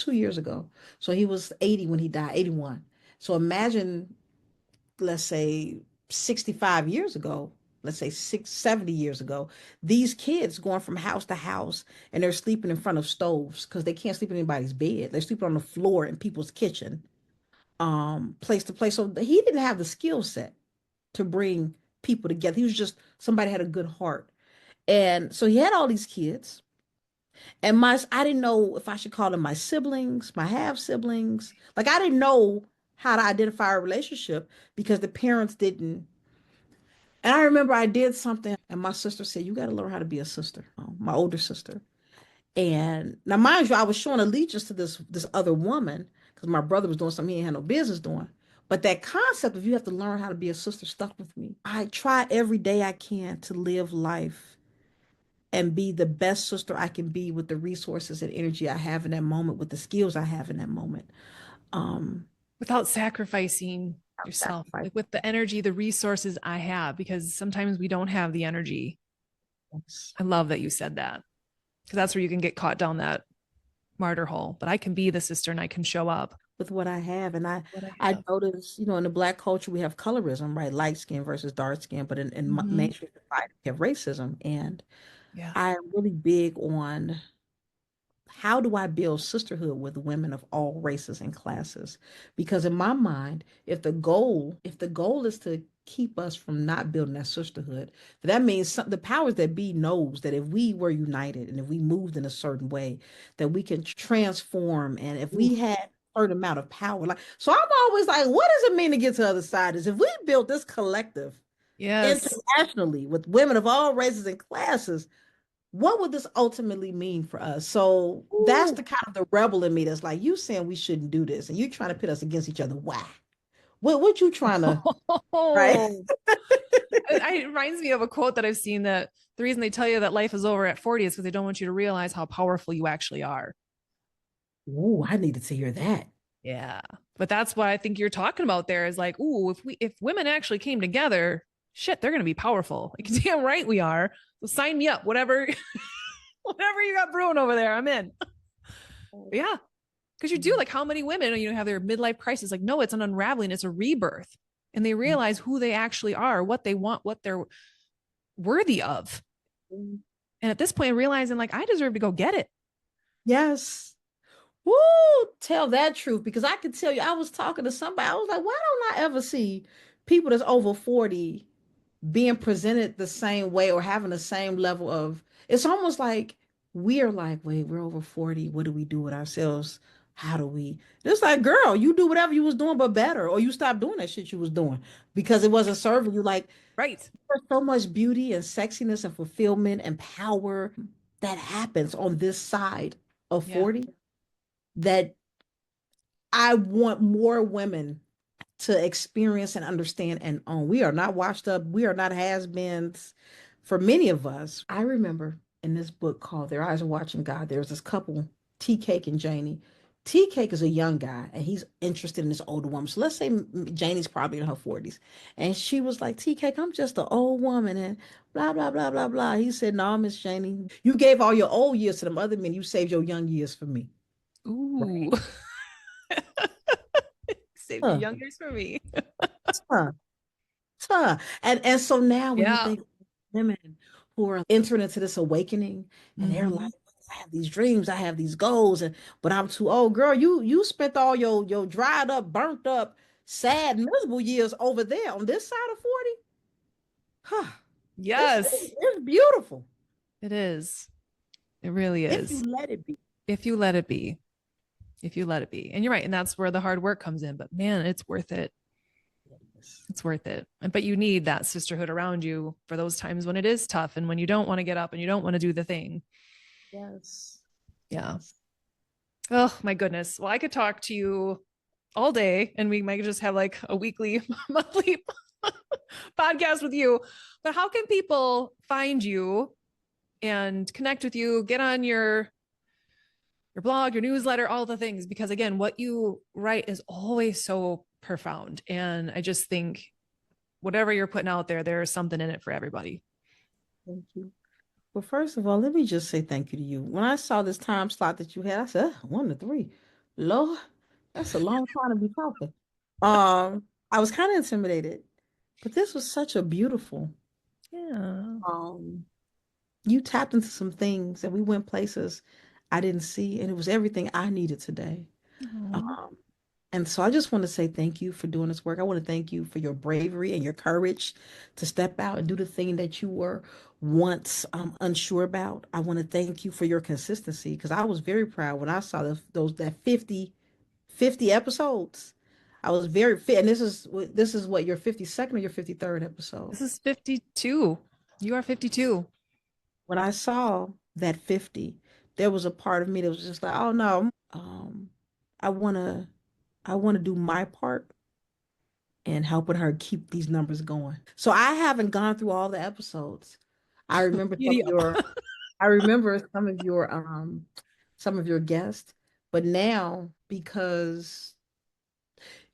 years ago. So he was 80 when he died, 81. So imagine, let's say 65 years ago, let's say 70 years ago, these kids going from house to house and they're sleeping in front of stoves because they can't sleep in anybody's bed. They're sleeping on the floor in people's kitchen, place to place. So he didn't have the skill set to bring people together. He was just somebody had a good heart. And so he had all these kids. And I didn't know if I should call them my siblings, my half siblings. Like I didn't know how to identify a relationship because the parents didn't. And I remember I did something and my sister said, you got to learn how to be a sister, my older sister. And now, mind you, I was showing allegiance to this other woman because my brother was doing something he had no business doing. But that concept of you have to learn how to be a sister stuck with me. I try every day I can to live life and be the best sister I can be with the resources and energy I have in that moment, with the skills I have in that moment. Without sacrificing yourself, Sacrifice. like with the energy, the resources I have, because sometimes we don't have the energy. Yes. I love that you said that because that's where you can get caught down that martyr hole. But I can be the sister and I can show up with what I have. And I have. notice, in the Black culture, we have colorism, right? Light skin versus dark skin. But in mainstream society, we have racism. And Yeah. I'm really big on how do I build sisterhood with women of all races and classes? Because in my mind, if the goal is to keep us from not building that sisterhood, that means the powers that be knows that if we were united and if we moved in a certain way, that we can transform. And if we Oof. had a certain amount of power, like, so I'm always like, what does it mean to get to the other side? Is if we built this collective Yes. internationally with women of all races and classes, what would this ultimately mean for us? So that's Ooh. the kind of the rebel in me that's like, you saying we shouldn't do this, and you trying to pit us against each other. Why? What you trying to, right? Oh, it reminds me of a quote that I've seen that the reason they tell you that life is over at 40 is because they don't want you to realize how powerful you actually are. Ooh, I needed to hear that. Yeah. But that's what I think you're talking about there is like, ooh, if women actually came together, shit, they're gonna be powerful. Like damn right we are. So sign me up, whatever, whatever you got brewing over there, I'm in. But yeah. Because you do like how many women, have their midlife crisis. Like, no, it's an unraveling, it's a rebirth. And they realize who they actually are, what they want, what they're worthy of. And at this point, realizing like I deserve to go get it. Yes. Woo, tell that truth because I can tell you, I was talking to somebody. I was like, why don't I ever see people that's over 40 being presented the same way or having the same level of it's almost like we're like, wait, we're over 40. What do we do with ourselves? How do we? It's like, girl, you do whatever you was doing, but better, or you stop doing that shit you was doing because it wasn't serving you. Like, Right. there's so much beauty and sexiness and fulfillment and power that happens on this side of Yeah. 40 that I want more women to experience and understand and own. We are not washed up. We are not has-beens for many of us. I remember in this book called Their Eyes Are Watching God, there's this couple, Tea Cake and Janie. Tea Cake is a young guy and he's interested in this older woman. So let's say Janie's probably in her 40s. And she was like, Tea Cake, I'm just an old woman and blah, blah, blah, blah, blah. He said, no, Miss Janie, you gave all your old years to them other men. You saved your young years for me. Ooh. Right. Save your Huh. young years for me. Huh. Huh. And so now when you Yeah. think of women who are entering into this awakening and they're Mm-hmm. like, I have these dreams, I have these goals, and but I'm too old. Girl, you spent all your dried up, burnt up, sad, miserable years over there on this side of 40. Huh. It's, Yes, it's beautiful it is. It really if you is. let it be. If you let it be. If you let it be. And you're right. And that's where the hard work comes in. But man, it's worth it. Yes. It's worth it. But you need that sisterhood around you for those times when it is tough and when you don't want to get up and you don't want to do the thing. Yes. Yeah. Yes. Oh my goodness. Well, I could talk to you all day and we might just have like a weekly, monthly podcast with you. But how can people find you and connect with you, get on your blog, your newsletter, all the things? Because again, what you write is always so profound. And I just think whatever you're putting out there, there's something in it for everybody. Thank you. Well, first of all, let me just say thank you to you. When I saw this time slot that you had, I said, one to three. Lord, that's a long time to be talking. I was kind of intimidated, but this was such a beautiful. Yeah. Um, you tapped into some things and we went places I didn't see, and it was everything I needed today. Aw. Um, and so I just want to say thank you for doing this work. I want to thank you for your bravery and your courage to step out and do the thing that you were once unsure about. I want to thank you for your consistency because I was very proud when I saw those that 50 episodes. I was very fit, and this is what your 52nd or your 53rd episode. This is 52. You are 52. When I saw that 50, there was a part of me that was just like, oh no, I wanna I wanna do my part and helping her keep these numbers going. So I haven't gone through all the episodes. I remember some Giddy of up. your I remember some of your guests, but now because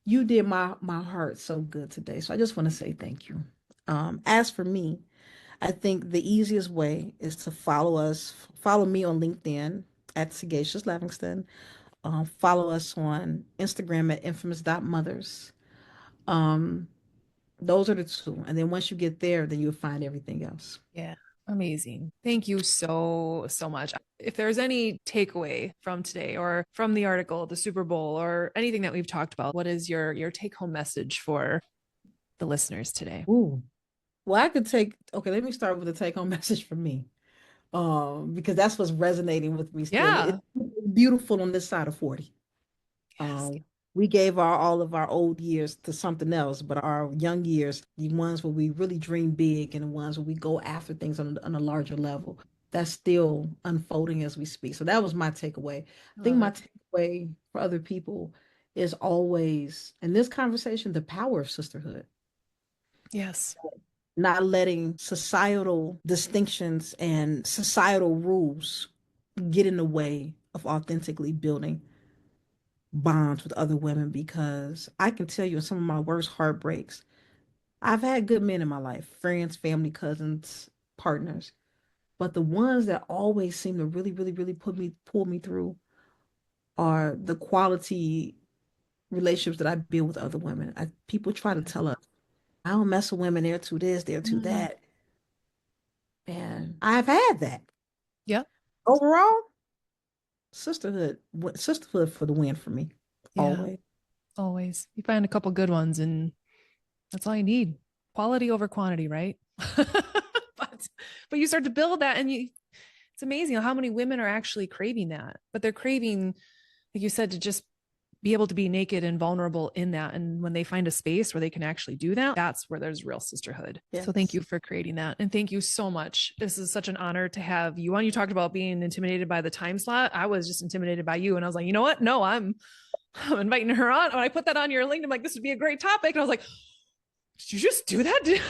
you did my heart so good today. So I just want to say thank you. As for me, I think the easiest way is to follow me on LinkedIn at Sagashus Levingston. Follow us on Instagram at infamous.mothers. Um, those are the two. And then once you get there, then you'll find everything else. Yeah. Amazing. Thank you so much. If there's any takeaway from today or from the article, the Super Bowl, or anything that we've talked about, what is your take home message for the listeners today? Ooh. Well, okay, let me start with the take home message for me. Because that's what's resonating with me still. Yeah. It's beautiful on this side of 40. Yes. We gave all of our old years to something else, but our young years, the ones where we really dream big and the ones where we go after things on a larger level, that's still unfolding as we speak. So that was my takeaway. I think Love my it. takeaway for other people is always in this conversation, the power of sisterhood, Yes. not letting societal distinctions and societal rules get in the way of authentically building bonds with other women, because I can tell you in some of my worst heartbreaks, I've had good men in my life, friends, family, cousins, partners, but the ones that always seem to really, really, really pull me through are the quality relationships that I build with other women. People try to tell us, I don't mess with women, they're too this, they're too Mm. that. And I've had that. Yep. Overall, sisterhood for the win for me. Yeah. Always. Always. You find a couple good ones and that's all you need. Quality over quantity, right? but you start to build that and it's amazing how many women are actually craving that. But they're craving, like you said, to just be able to be naked and vulnerable in that. And when they find a space where they can actually do that, that's where there's real sisterhood. Yes. So thank you for creating that. And thank you so much. This is such an honor to have you on. You talked about being intimidated by the time slot. I was just intimidated by you. And I was like, you know what? No, I'm inviting her on. When I put that on your link, I'm like, this would be a great topic. And I was like, did you just do that?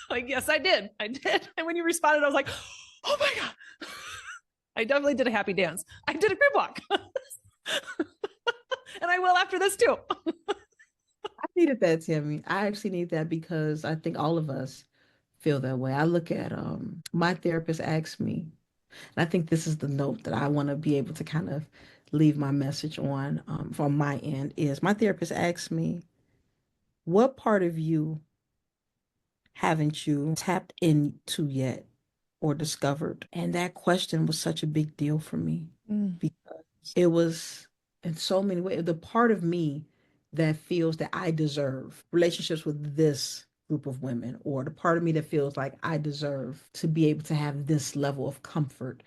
Like, yes, I did. I did. And when you responded, I was like, oh my God. I definitely did a happy dance. I did a crib walk. And I will after this too. I needed that, Tammy. I actually need that because I think all of us feel that way. I look at my therapist asked me, and I think this is the note that I want to be able to kind of leave my message on from my end is my therapist asked me, what part of you haven't you tapped into yet or discovered? And that question was such a big deal for me because it was in so many ways the part of me that feels that I deserve relationships with this group of women, or the part of me that feels like I deserve to be able to have this level of comfort.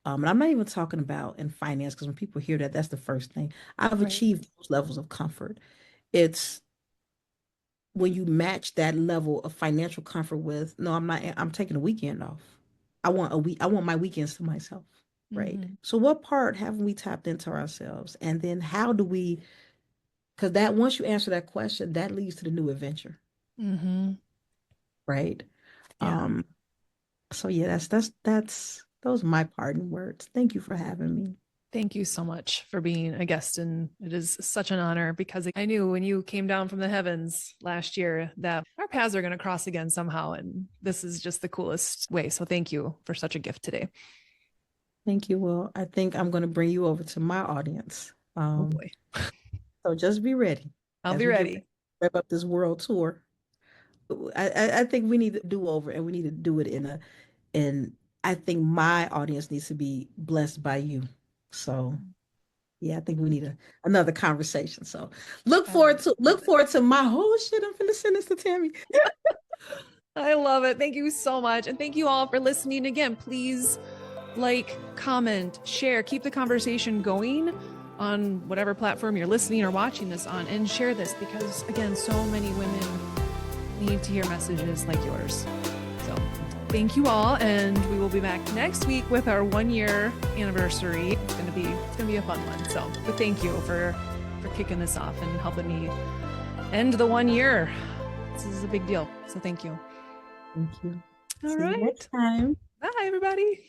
And I'm not even talking about in finance, because when people hear that, that's the first thing. I've Right. achieved those levels of comfort. It's when you match that level of financial comfort with, no, I'm not, I'm taking a weekend off. I want my weekends to myself, right? Mm-hmm. So what part haven't we tapped into ourselves? And then how do we, because that once you answer that question, that leads to the new adventure, Mm-hmm. right? Yeah. So yeah, that's those are my parting words. Thank you for having me. Thank you so much for being a guest. And it is such an honor because I knew when you came down from the heavens last year that our paths are going to cross again somehow. And this is just the coolest way. So thank you for such a gift today. Thank you. Well, I think I'm going to bring you over to my audience. Oh boy. So just be ready I'll as be we get ready. wrap up this world tour. I think we need to do over, and we need to do it and I think my audience needs to be blessed by you. So yeah, I think we need another conversation. So look forward to my whole shit. I'm finna send this to Tammy. I love it. Thank you so much. And thank you all for listening again. Please like, comment, share, keep the conversation going on whatever platform you're listening or watching this on, and share this because, again, so many women need to hear messages like yours. So thank you all. And we will be back next week with our 1-year anniversary. It's going to be a fun one. So, but thank you for kicking this off and helping me end the 1 year. This is a big deal. So thank you. Thank you. All See right. you next time. Bye, everybody.